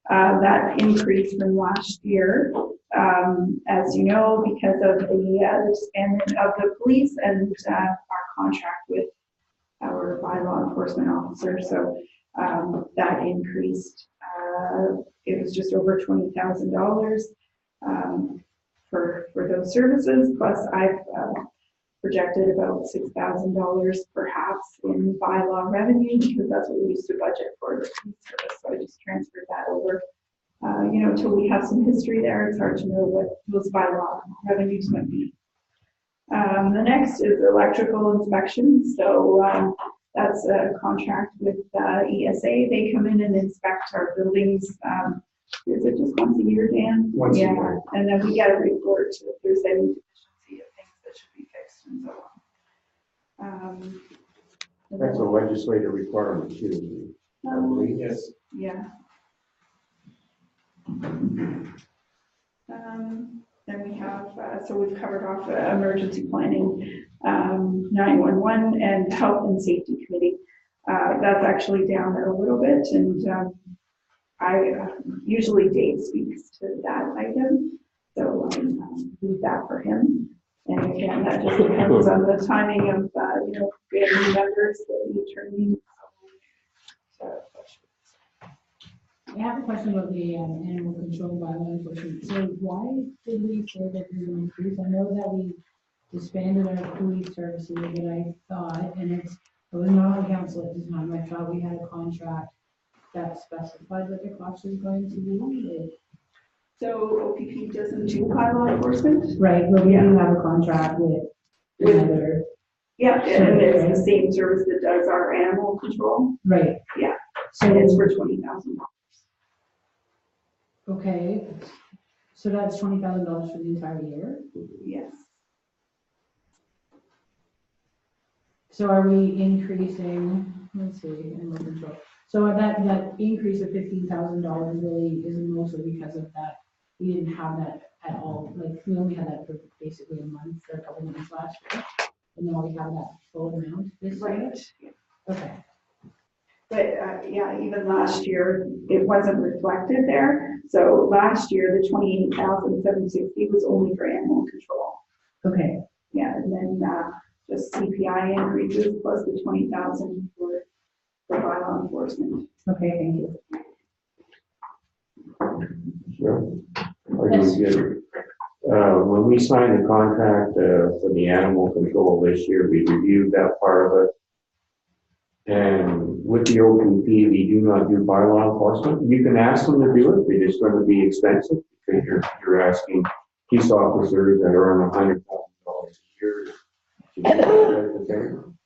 That increased from last year, as you know, because of the disbandment of the police and our contract with our bylaw enforcement officer. So that increased. It was just over $20,000 for those services. Plus, I've projected about $6,000 perhaps in bylaw revenue because that's what we used to budget for the police service. So I just transferred that over. Until we have some history there, it's hard to know what those bylaw revenues might be. The next is electrical inspection. So that's a contract with ESA. They come in and inspect our buildings. Is it just once a year, Dan? Once a year. And then we get a report if there's any deficiency of things that should be fixed and so on. That's a legislative requirement too, I believe. Yes. Yeah. Then we have, so we've covered off emergency planning, 911 and health and safety committee. That's actually down a little bit, and I usually Dave speaks to that item, so leave that for him. And again, that just depends on the timing of, getting members, the attorney. I have a question about the animal control bylaw enforcement. So why did we say that we would increase? I know that we disbanded our police services, but I thought, and it was not on council at the time, I thought we had a contract that specified what the cost was going to be. So OPP doesn't do bylaw enforcement? Right, but we do have a contract with another. Yeah, and it's the same service that does our animal control. Right. Yeah. So and it's for $20,000. Okay, so that's $20,000 for the entire year? Yes. So are we increasing, let's see, animal control. So that increase of $15,000 really is mostly because of that. We didn't have that at all. Like, we only had that for basically a month or a couple months last year. And now we have that full amount this year. Right. Okay. But, yeah, even last year, it wasn't reflected there. So last year, the 28,760 was only for animal control. Okay. Yeah, and then, just CPI increases plus the 20,000 for bylaw enforcement. Okay, thank you. Sure. Are you good? When we signed the contract for the animal control this year, we reviewed that part of it. And with the OPP, we do not do bylaw enforcement. You can ask them to do it, but it's going to be expensive because you're asking police officers that earn $100,000 a year to do that type of thing.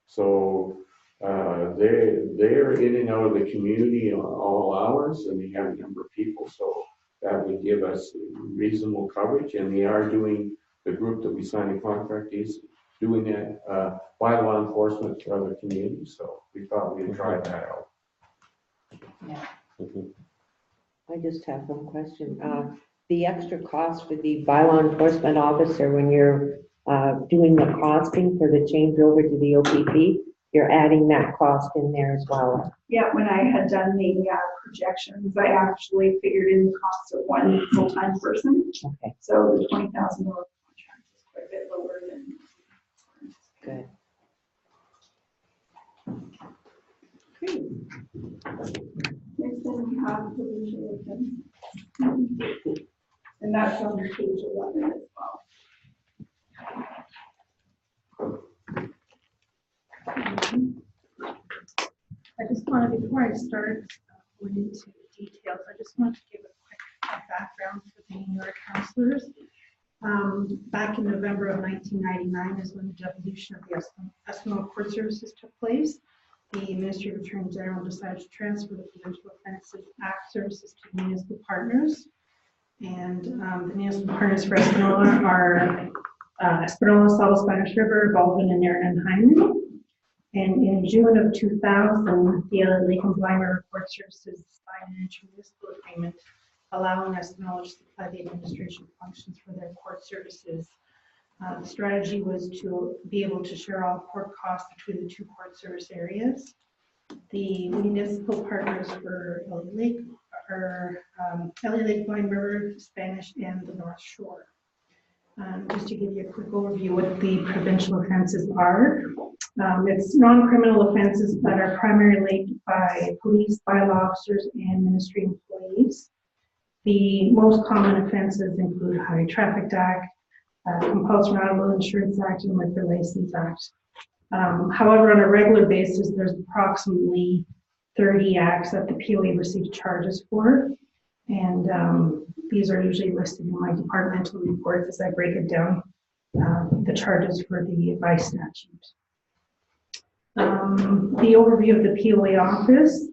So they're in and out of the community on all hours, and they have a number of people. So that would give us reasonable coverage, and they are doing, the group that we signed the contract is doing that bylaw enforcement for other communities, so we thought we'd try that out. I just have one question. The extra cost for the bylaw enforcement officer, when you're doing the costing for the changeover to the OPP, you're adding that cost in there as well. Yeah, when I had done the projections, I actually figured in the cost of one full-time person. Okay, So the $20,000 contract is quite a bit lower than. good. Next one we have the visual offense. And that's on page 11 as well. I just wanted, before I start going into the details, I just want to give a quick background for the New York counselors. Back in November of 1999 is when the devolution of the Esplanade Court Services took place. The Ministry of Attorney General decided to transfer the Provincial Offences Act services to municipal partners. And the municipal partners for Espanola are Espanola, South Spanish River, Baldwin, and Erin and Hyman. And in June of 2000, the LA Lake and Blind River Court Services signed an intermunicipal agreement allowing Espanola to supply the administration functions for their court services. The strategy was to be able to share all court costs between the two court service areas. The municipal partners for LA Lake are LA Lake, Blind River, Spanish, and the North Shore. Just to give you a quick overview what the provincial offenses are. It's non-criminal offenses that are primarily related by police, bylaw officers, and ministry employees. The most common offenses include Highway Traffic Act, Compulsory Automobile Insurance Act, and Liquor License Act. However, on a regular basis, there's approximately 30 acts that the POA receives charges for. And these are usually listed in my departmental reports as I break it down, the charges for the advice statute. The overview of the POA office.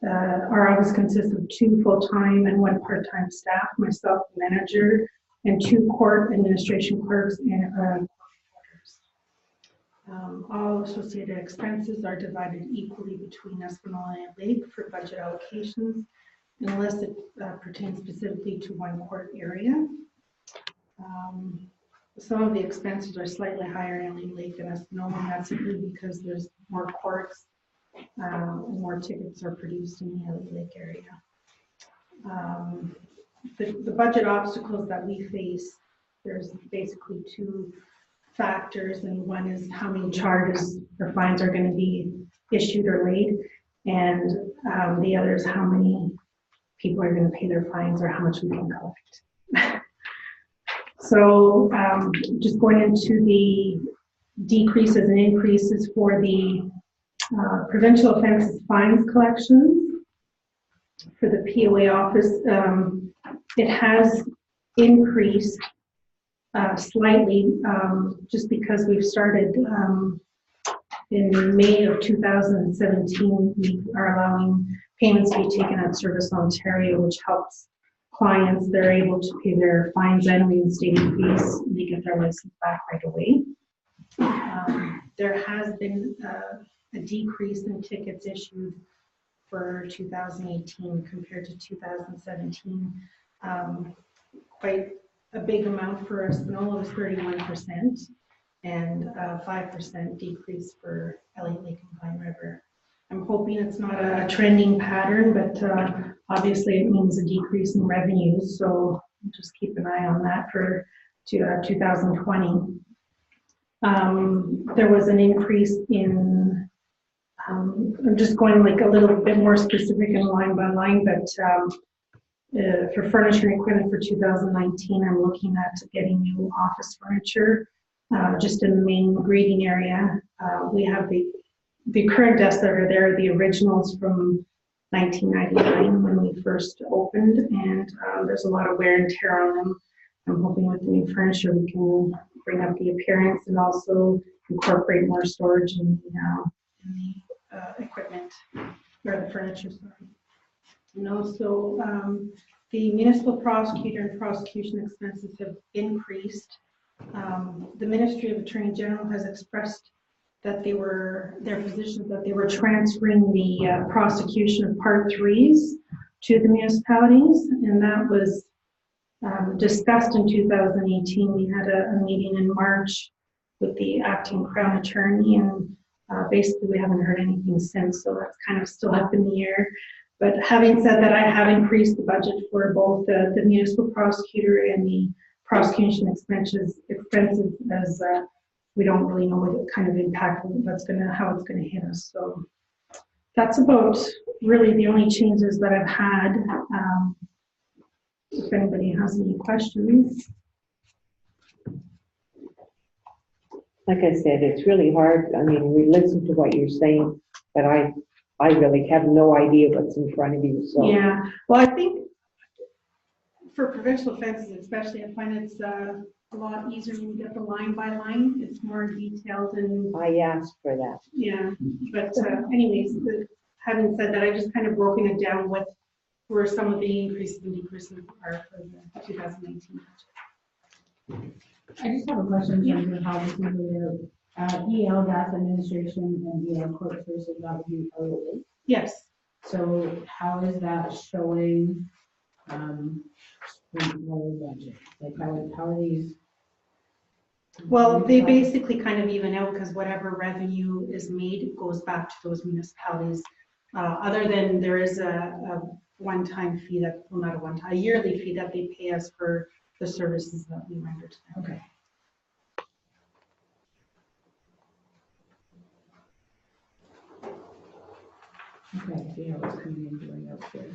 Our office consists of 2 full-time and 1 part-time staff, myself, the manager, and 2 court administration clerks and court reporters. All associated expenses are divided equally between Espanola and Lake for budget allocations, unless it pertains specifically to one court area. Some of the expenses are slightly higher in Lake than Espanola, and that's simply because there's more courts, more tickets are produced in the LA Lake area. The budget obstacles that we face, there's basically 2 factors, and one is how many charges or fines are going to be issued or laid, and the other is how many people are going to pay their fines or how much we can collect. So just going into the decreases and increases for the provincial offenses fines collections. For the POA office, it has increased slightly just because we've started in May of 2017, we are allowing payments to be taken at Service Ontario, which helps clients. They're able to pay their fines and reinstating fees, and they get their license back right away. There has been a decrease in tickets issued for 2018 compared to 2017. Quite a big amount for Espanola was 31% and 5% decrease for Elliott Lake and Pine River. I'm hoping it's not a trending pattern, but obviously it means a decrease in revenues, so just keep an eye on that for 2020. There was an increase in, I'm just going like a little bit more specific and line by line, but for furniture and equipment for 2019, I'm looking at getting new office furniture just in the main greeting area. We have the current desks that are there, the originals from 1999 when we first opened, and there's a lot of wear and tear on them. I'm hoping with the new furniture we can bring up the appearance and also incorporate more storage in the equipment, or the furniture, sorry. And also the municipal prosecutor and prosecution expenses have increased. The Ministry of Attorney General has expressed that their position that they were transferring the prosecution of Part 3s to the municipalities, and that was discussed in 2018. We had a meeting in March with the acting Crown Attorney, and basically we haven't heard anything since, so that's kind of still up in the air. But having said that, I have increased the budget for both the municipal prosecutor and the prosecution expenses as we don't really know what kind of impact how it's gonna hit us. So that's about really the only changes that I've had. If anybody has any questions. Like I said, it's really hard. I mean, we listen to what you're saying, but I really have no idea what's in front of you, so. Yeah, well, I think for provincial offenses especially, I find it's a lot easier when you get the line by line. It's more detailed and. I asked for that. Yeah, but anyways, having said that, I just kind of broken it down with where some of the increases and decreases are for the 2019 budget. I just have a question in terms of how this is related. EL Gas Administration and EL Court versus that would be Elliott. Yes. So how is that showing the lower budget? Like how are these? Well, they basically kind of even out because whatever revenue is made goes back to those municipalities. Other than there is a one-time fee that, well, not a one-time, a yearly fee that they pay us for the services that we render to them. Okay. Okay, so yeah, what's coming in going up there?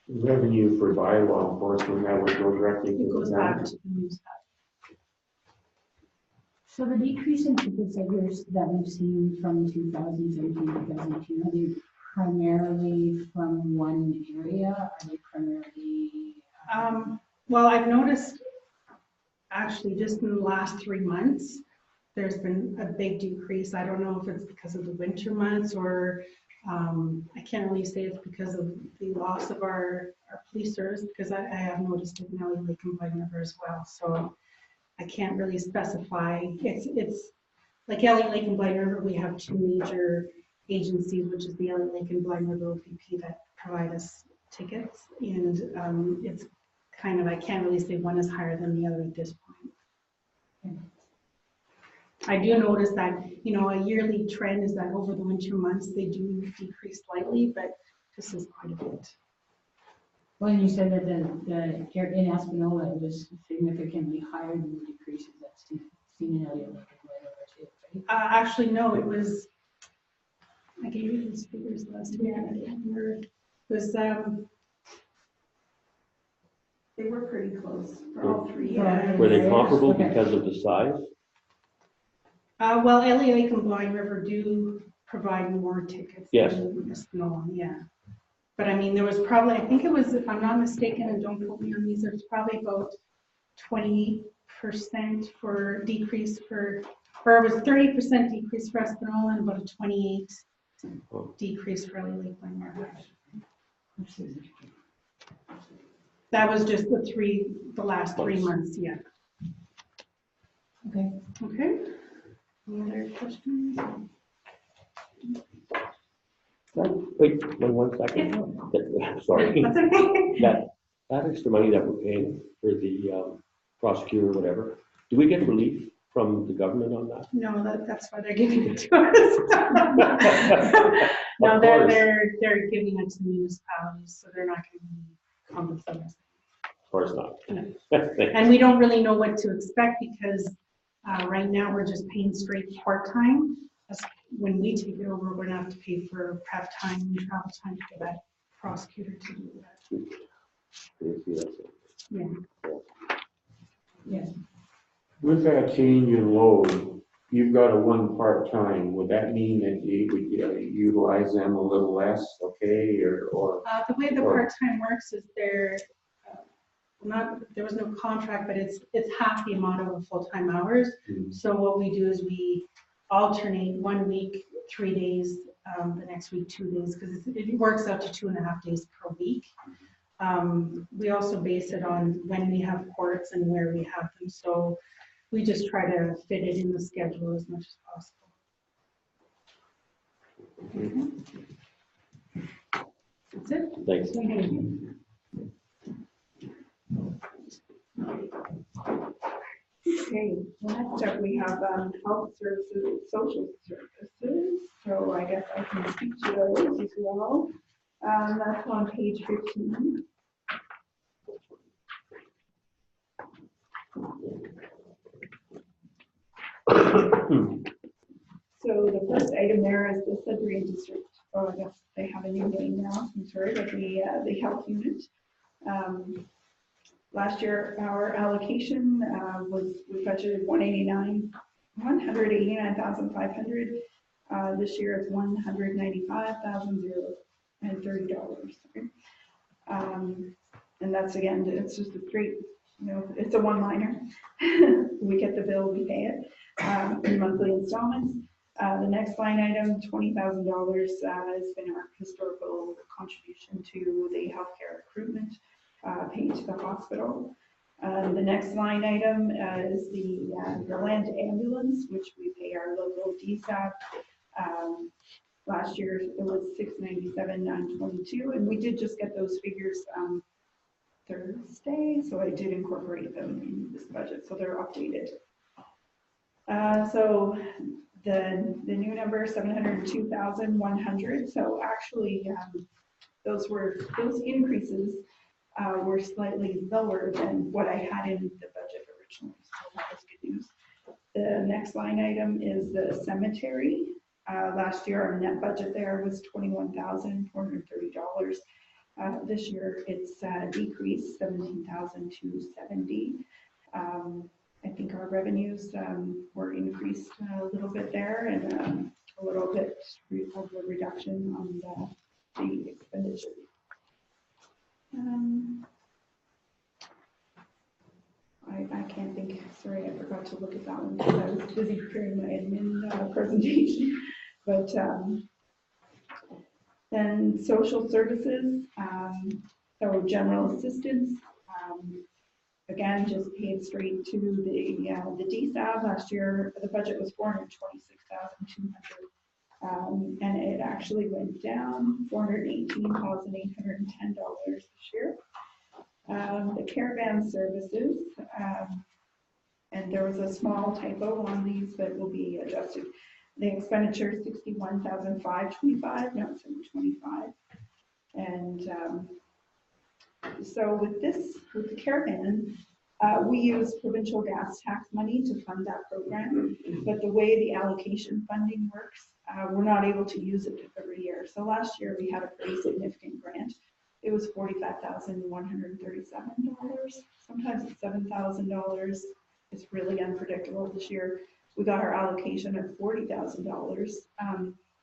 Revenue for bylaw enforcement, that would go directly to It goes the back town. to the municipality. So the decrease in ticket figures that we've seen from 2017 to 2018, are they primarily from one area? Are they primarily? Well, I've noticed actually just in the last 3 months, there's been a big decrease. I don't know if it's because of the winter months or I can't really say it's because of the loss of our police service, because I have noticed it in Elliott Lake and Pine River as well. So I can't really specify. It's like Elliott Lake and Pine River, we have two major agencies, which is the Elliott Lake and Pine River OPP that provide us tickets. And it's kind of, I can't really say one is higher than the other at this point. I do notice that, you know, a yearly trend is that over the winter months, they do decrease slightly, but this is quite a bit. Well, you said that the in Espanola it was significantly higher than the decreases that's seen in Elliott Lake and Pine River too, right? Actually, no, it was, I gave you these figures last week. I can't remember. It was, they were pretty close for all three. Were they comparable because of the size? Well, Elliott Lake and Pine River do provide more tickets. Yes. Than Espanola, yeah. But I mean, there was probably, I think it was, if I'm not mistaken, and don't quote me on these, there's probably about 20% for decrease for, or it was 30% decrease for Espanola and about a 28 decrease for Elliott Lake Pine River. That was just the last 3 months, yeah. Okay. Okay. Any other questions? Wait, one second. Sorry. That's okay. That extra money that we're paying for the prosecutor or whatever, do we get relief from the government on that? No, that's why they're giving it to us. No, Of course. they're giving it to the municipalities, so they're not going to be compensated. Of course not. And we don't really know what to expect because right now we're just paying straight part-time. When we take it over, we're gonna have to pay for prep time and travel time to get that prosecutor to do that. Yeah. Yeah. With that change in load, you've got a one part-time, would that mean that you would utilize them a little less, okay, or? The way the Or- part-time works is there was no contract, but it's half the amount of a full-time hours. Mhm. So what we do is we alternate 1 week, 3 days, the next week, 2 days, because it works out to 2.5 days per week. We also base it on when we have courts and where we have them. So we just try to fit it in the schedule as much as possible. That's it. Thanks. Okay, next up we have health services, social services. So I guess I can speak to those as well. That's on page 15. So the first item there is the Sudbury District. Oh, I guess they have a new name now. I'm sorry, but the health unit. Last year, our allocation we budgeted 189,500. This year it's $195,030. And that's again, it's just a straight, it's a one-liner. We get the bill, we pay it in monthly installments. The next line item, $20,000, has been our historical contribution to the healthcare recruitment paid to the hospital. The next line item is the land ambulance, which we pay our local DSAP. Last year it was $697,922, and we did just get those figures Thursday, so I did incorporate them in this budget, so they're updated. So the new number 702,100. So actually, those increases were slightly lower than what I had in the budget originally. So that was good news. The next line item is the cemetery. Last year, our net budget there was $21,430. This year, it's decreased $17,270. I think our revenues were increased a little bit there, and a little bit of a reduction on the expenditure. I can't think, sorry, I forgot to look at that one because I was busy preparing my admin presentation. But then social services, so general assistance, again, just paid straight to the DSAB. Last year, the budget was $426,200, and it actually went down $418,810 this year. The caravan services, and there was a small typo on these that will be adjusted. The expenditure is $61,525, not $725. And so with the caravan, we use provincial gas tax money to fund that program, but the way the allocation funding works, we're not able to use it every year. So last year we had a pretty significant grant. It was $45,137. Sometimes it's $7,000. It's really unpredictable. This year we got our allocation of $40,000,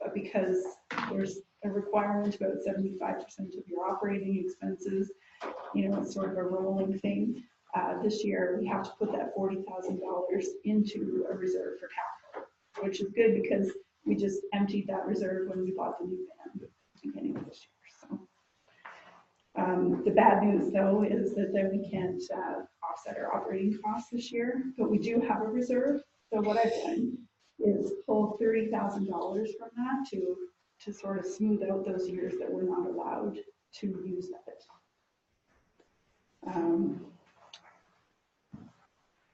but because there's a requirement about 75% of your operating expenses, it's sort of a rolling thing. This year we have to put that $40,000 into a reserve for capital, which is good because we just emptied that reserve when we bought the new van at the beginning of this year. So the bad news though is that then we can't offset our operating costs this year, but we do have a reserve. So what I've done is pull $30,000 from that to to sort of smooth out those years that we're not allowed to use it.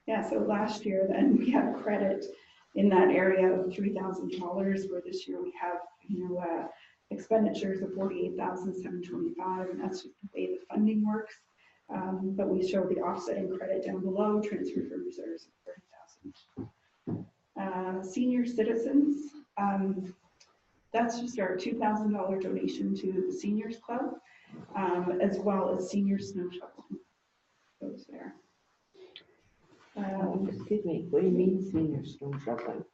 Yeah, so last year then we had credit in that area of $3,000, where this year we have, expenditures of $48,725, and that's just the way the funding works. But we show the offsetting credit down below, transfer from reserves of $30,000. Senior citizens, that's just our $2,000 donation to the Seniors Club, as well as senior snow shoveling. Goes there. Excuse me, what do you mean senior snow shoveling?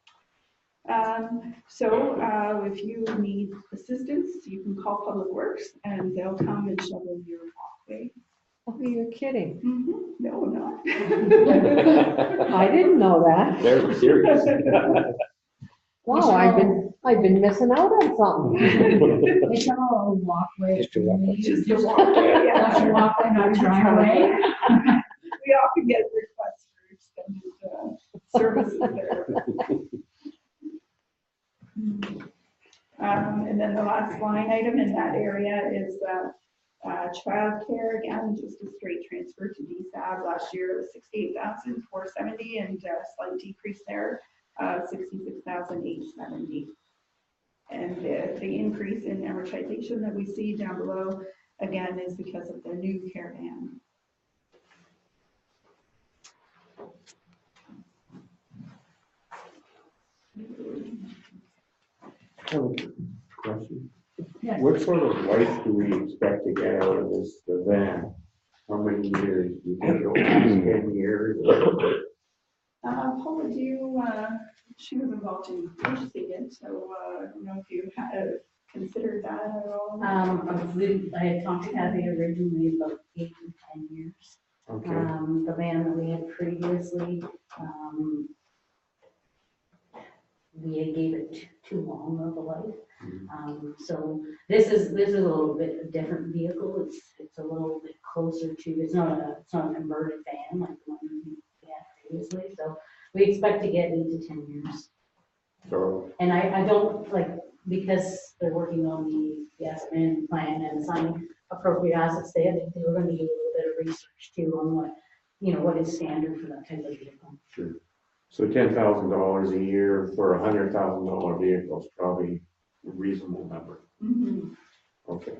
So if you need assistance, you can call Public Works and they'll come and shovel your walkway. Oh, you're kidding. No, I'm not. I didn't know that. Very serious. Wow, I've been missing out on something. It's all a walkway. Just a walkway. Just a walkway, yeah. Not a walkway, not a driveway. We often get requests for extended services there. And then the last line item in that area is childcare. Again, just a straight transfer to DSAB. Last year it was $68,470, and a slight decrease there, $66,870. And the increase in amortization that we see down below, again, is because of the new caravan. Question. Yes. What sort of life do we expect to get out of this van? How many years? Do you think it'll last 10 years? Paula, she was involved in purchasing it, so I don't know if you had considered that at all. I had talked to Kathy originally about 8 to 10 years. Okay. The van that we had previously, we had gave it too long of a life. So this is a little bit a different vehicle. It's a little bit closer to, it's not a converted van like the one we had previously. So we expect to get 8 to 10 years. So, And I don't because they're working on the asset management plan and assigning appropriate assets, they were going to do a little bit of research too on what is standard for that type of vehicle. sure. So $10,000 a year for a $100,000 vehicle is probably a reasonable number. Okay.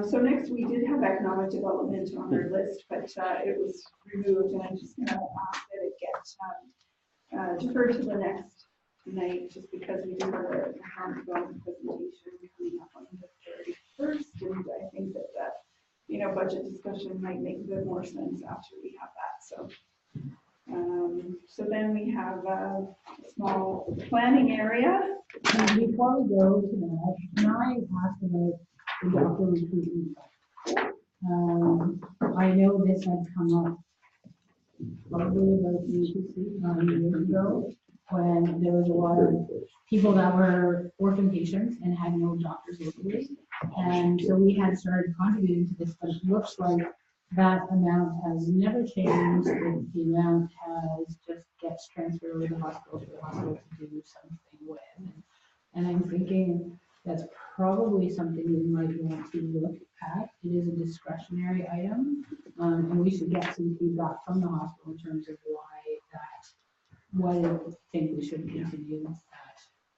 So next we did have economic development on our list, but it was removed, and I'm just going to ask that it get deferred to the next night, just because we do have a economic development presentation coming up on the 31st, and I think that budget discussion might make a bit more sense after we have that. So then we have a small planning area. And before we go to that, can I ask about the doctor recruitment? I know this had come up probably about years ago, when there was a lot of people that were orphan patients and had no doctors locally. And so we had started contributing to this, but it looks like that amount has never changed. The amount has just gets transferred over the hospital to the hospital to do something with. And I'm thinking that's probably something we might want to look at. It is a discretionary item, and we should get some feedback from the hospital in terms of why I think we should continue that.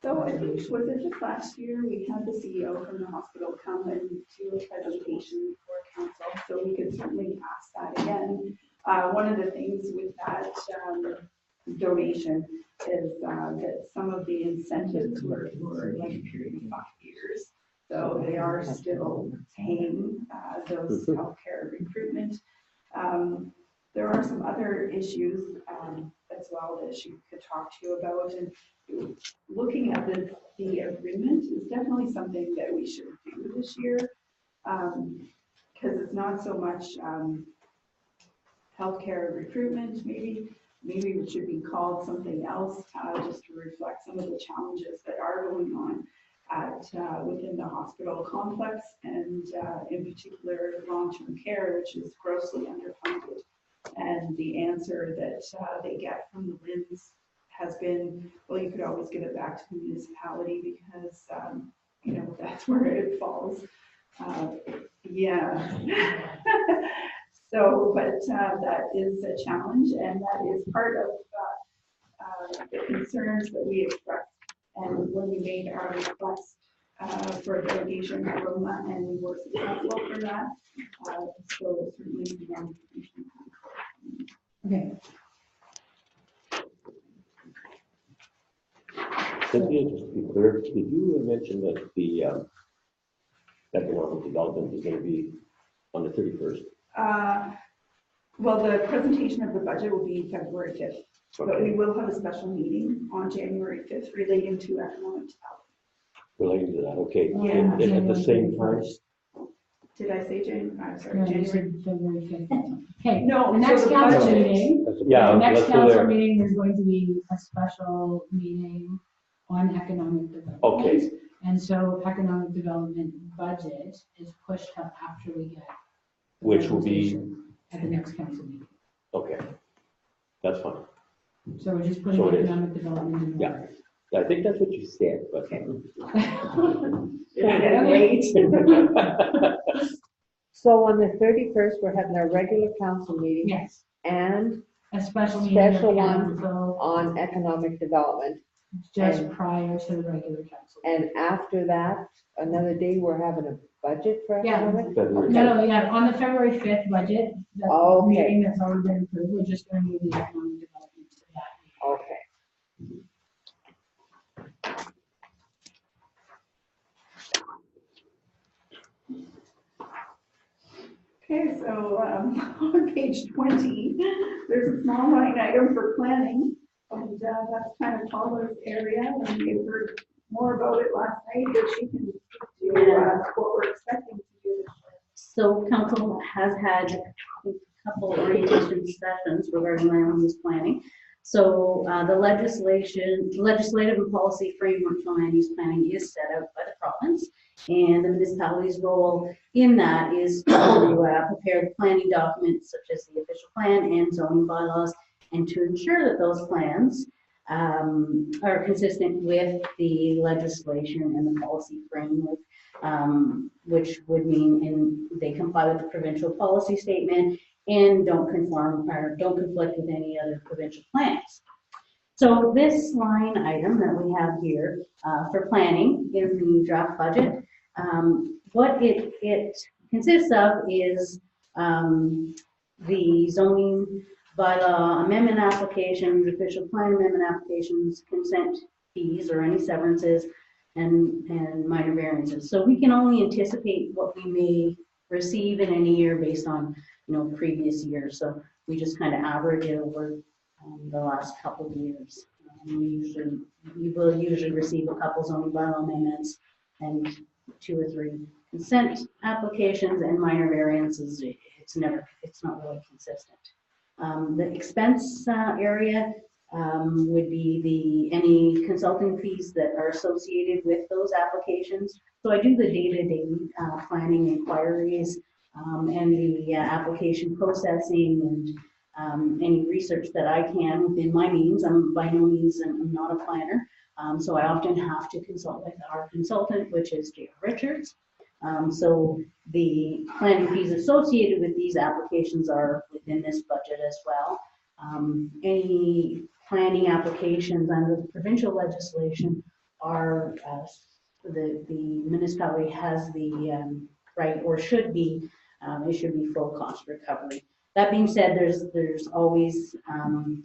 So I think, was it just last year, we had the CEO from the hospital come and do a presentation for council, so we could certainly ask that again. One of the things with that donation is that some of the incentives were for like a period of 5 years. So they are still paying those healthcare recruitment. There are some other issues as well that she could talk to you about, and looking at the agreement is definitely something that we should do this year, because it's not so much healthcare recruitment. Maybe it should be called something else, just to reflect some of the challenges that are going on within the hospital complex, and in particular long-term care, which is grossly underfunded. And the answer that they get from the LHIN's has been, well, you could always give it back to the municipality because, you know, that's where it falls. Yeah. So, but that is a challenge, and that is part of the concerns that we expressed. And when we made our request for a delegation from that, and we were successful for that, so certainly the information. Okay, Cynthia, just to be clear, did you mention that the economic development is gonna be on the 31st? Well, the presentation of the budget will be February 5th, but we will have a special meeting on January 5th relating to economic development. Relating to that, okay. Yeah. And at the same time, Did I say January? I'm sorry, no, you January. said February 5th. Okay, No, the so next the council budget- meeting, yeah, the next let's go council there. meeting, there's going to be a special meeting on economic development. Okay. And so economic development budget is pushed up after we get. the Which will be- presentation at the next council meeting. Okay, that's fine. So we're just putting So it is. economic development in Yeah. there. I think that's what you said, but. So on the 31st, we're having our regular council meeting Yes, and a special meeting of Special one. council on economic development. just and- prior to the regular council. And after that, another day, we're having a budget for Yeah. economic? February. No, yeah, on the February 5th budget, the Okay. meeting that's already been approved, we're just going to move the economic development to that meeting. Okay. Okay, so on page 20, there's a small line item for planning, and that's kind of Paula's area, and we heard more about it last night, but she can speak to what we're expecting to do. So council has had a couple orientation sessions regarding land use planning. So the legislative and policy framework for land use planning is set out by the province. And the municipality's role in that is to prepare the planning documents such as the official plan and zoning bylaws, and to ensure that those plans are consistent with the legislation and the policy framework, which would mean they comply with the provincial policy statement and don't conform or don't conflict with any other provincial plans. So this line item that we have here for planning in the draft budget, what it consists of is the zoning bylaw amendment applications, official plan amendment applications, consent fees or any severances, and minor variances. So we can only anticipate what we may receive in any year based on, previous years. So we just kind of average it over the last couple of years. We will usually receive a couple zoning bylaw amendments and 2 or 3 consent applications, and minor variances. It's not really consistent. The expense area would be any consulting fees that are associated with those applications. So I do the day-to-day planning inquiries and the application processing and any research that I can within my means. I'm by no means, I'm not a planner. So I often have to consult with our consultant, which is J.R. Richards. So the planning fees associated with these applications are within this budget as well. Any planning applications under the provincial legislation are, the municipality has the right, or should be, it should be full cost recovery. That being said, there's always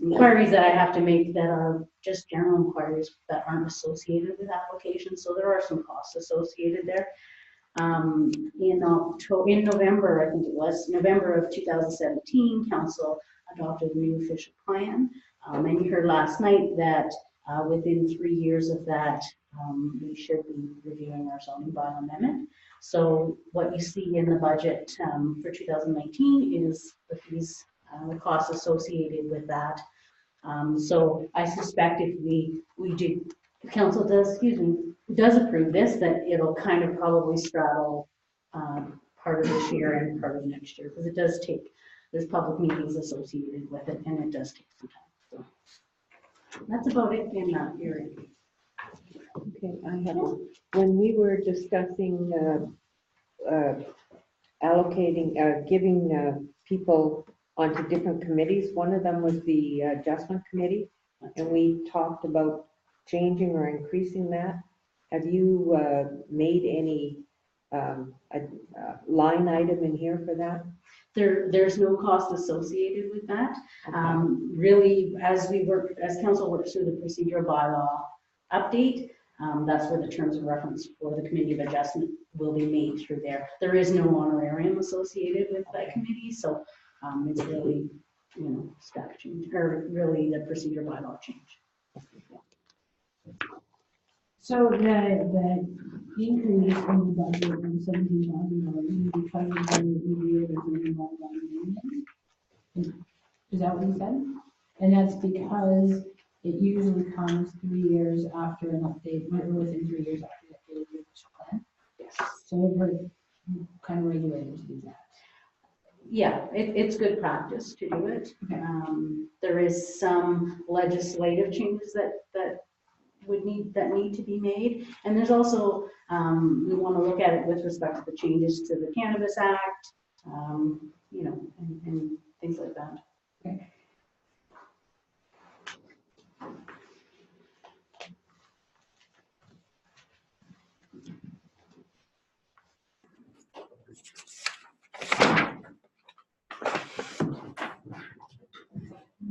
inquiries that I have to make that are just general inquiries that aren't associated with applications. So there are some costs associated there. In November, I think it was November of 2017, council adopted a new official plan. And you heard last night that within 3 years of that, we should be reviewing our zoning bylaw amendment. So what you see in the budget for 2019 is the fees, the costs associated with that. So I suspect if we do, the council does approve this, that it'll kind of probably straddle part of this year and part of next year, because it does take, there's public meetings associated with it, and it does take some time. That's about it in that area. Okay, I have one. When we were discussing allocating, giving people onto different committees, one of them was the adjustment committee, and we talked about changing or increasing that. Have you made any line item in here for that? There's no cost associated with that. Really, as council works through the procedural bylaw update, that's where the terms of reference for the committee of adjustment will be made through there. There is no honorarium associated with that committee, so it's really, staff change, or really the procedural bylaw change. So the increase in the budget of $17,000 because of the review of the $1 million. Is that what you said? And that's because it usually comes 3 years after an update, or within 3 years after the update of the initial plan. Yes. So we're kind of regulated to do that. Yeah, it's good practice to do it. Okay. There is some legislative changes that need to be made, and there's also we want to look at it with respect to the changes to the Cannabis Act, and things like that. Okay.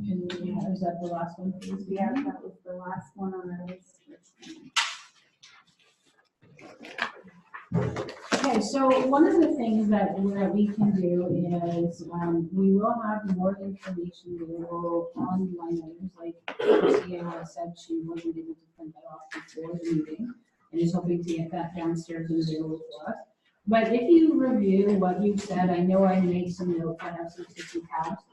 And is that the last one, please? Yeah, that was the last one on our list. Okay, so one of the things that we can do is we will have more information available on line items, like Lucia said she wasn't able to print that off before the meeting and is hoping to get that downstairs and available for us. But if you review what you said, I know I made some notes, I have some tissue tabs.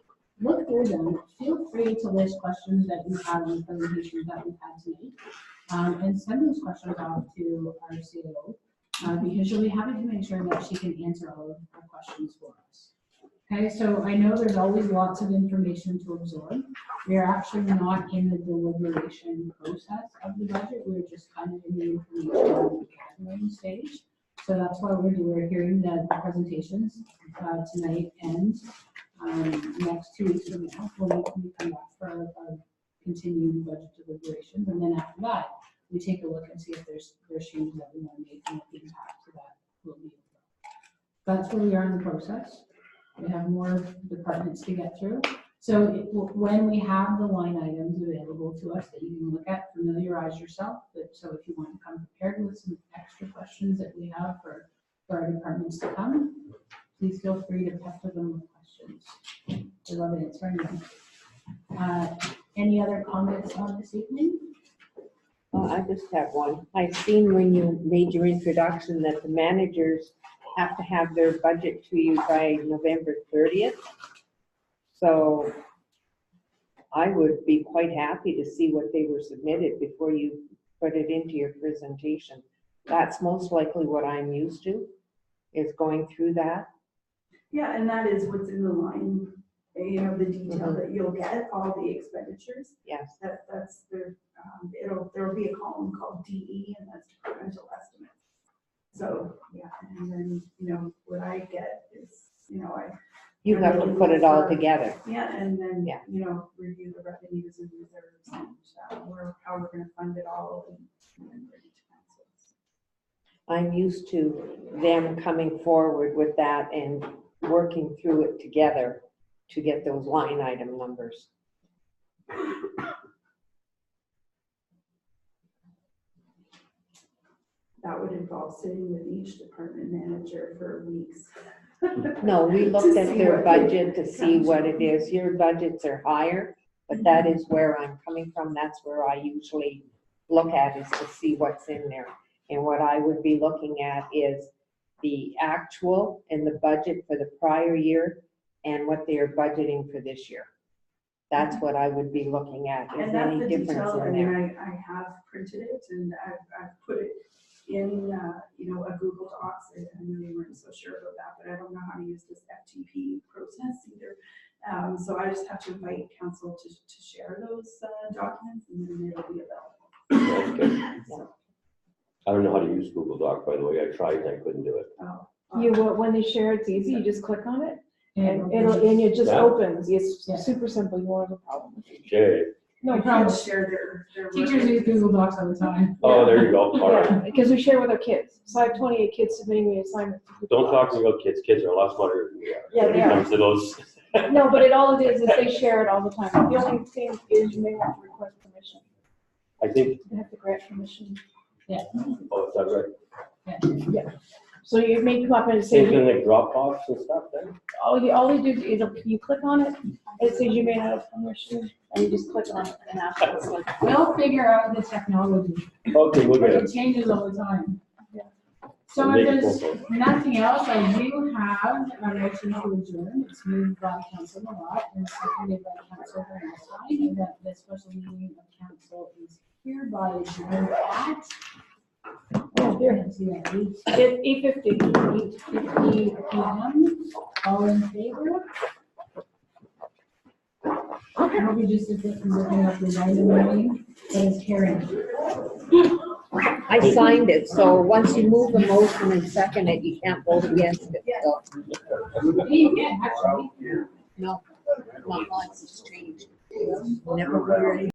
Look through them. Feel free to list questions that you have in presentations that we've had tonight, and send those questions off to our CAO. Because she'll be happy to make sure that she can answer all of our questions for us. Okay, so I know there's always lots of information to absorb. We are actually not in the deliberation process of the budget. We're just kind of in the information gathering stage. So that's why we're hearing the presentations tonight and next 2 weeks from now when we come back for our continued budget deliberations. And then after that, we take a look and see if there's changes that we want to make and what the impact of that will be. That's where we are in the process. We have more departments to get through. So when we have the line items available to us that you can look at, familiarize yourself. So if you want to come prepared with some extra questions that we have for our departments to come, please feel free to pester them with questions. I love answering them. Any other comments on this evening? I just have one. I've seen when you made your introduction that the managers have to have their budget to you by November 30th. So I would be quite happy to see what they were submitted before you put it into your presentation. That's most likely what I'm used to, is going through that. Yeah, and that is what's in the line, the detail that you'll get, all the expenditures. Yes. That's the, there'll be a column called DE, and that's departmental estimates. So, yeah, and then, what I get is, You have to put it all together. Yeah, and then, Yeah. Review the revenues and reserves and how we're gonna fund it all and bring it to council. I'm used to them coming forward with that and working through it together to get those line item numbers. That would involve sitting with each department manager for weeks. No, we looked To at see their what budget to they see what come it is. Your budgets are higher, but that is where I'm coming from. That's where I usually look at, is to see what's in there. And what I would be looking at is the actual and the budget for the prior year and what they are budgeting for this year. That's what I would be looking at. Is And that's any the difference detail, in there? I have printed it and I've put it in, a Google Docs. I know they weren't so sure about that, but I don't know how to use this FTP process either. So I just have to invite council to share those documents, and then it'll be available. That's good. I don't know how to use Google Doc, by the way. I tried and I couldn't do it. When they share, it's easy, you just click on it, and And it just Yeah. opens, it's Yeah. super simple, you won't have a problem with it. Okay. No They problem. can't share their teachers use Google Docs all the time. Oh, there you go. All right. Yeah, because we share with our kids, so I have 28 kids submitting me assignments. to Google Don't talk Docs. to me about kids. Kids are a lot smarter than we are. Yeah, When they it are. comes to those. No, but all it is they share it all the time. The only thing is you may have to request permission. I think, You have to grant permission. oh, is that right? So you may come up and Same say, thing like Dropbox and stuff then? all you do is you click on it, it says you may not have permission, and you just click on it and ask. It's like, We'll figure out the technology, Okay, we'll but get it it. changes all the time. Yeah. So Make if it there's simple. nothing else, I do have a motion to adjourn. It's moved by Council Malat and seconded by Council Bernstein, that the special meeting of council is hereby adjourned at Oh, here. 8:50. 8:50 p.m. All in favor? I'll be just looking up the random meeting that is carried. I signed it, so once you move the motion and second it, you can't vote against it, so, You can actually. no, not once, it's changed. Never voted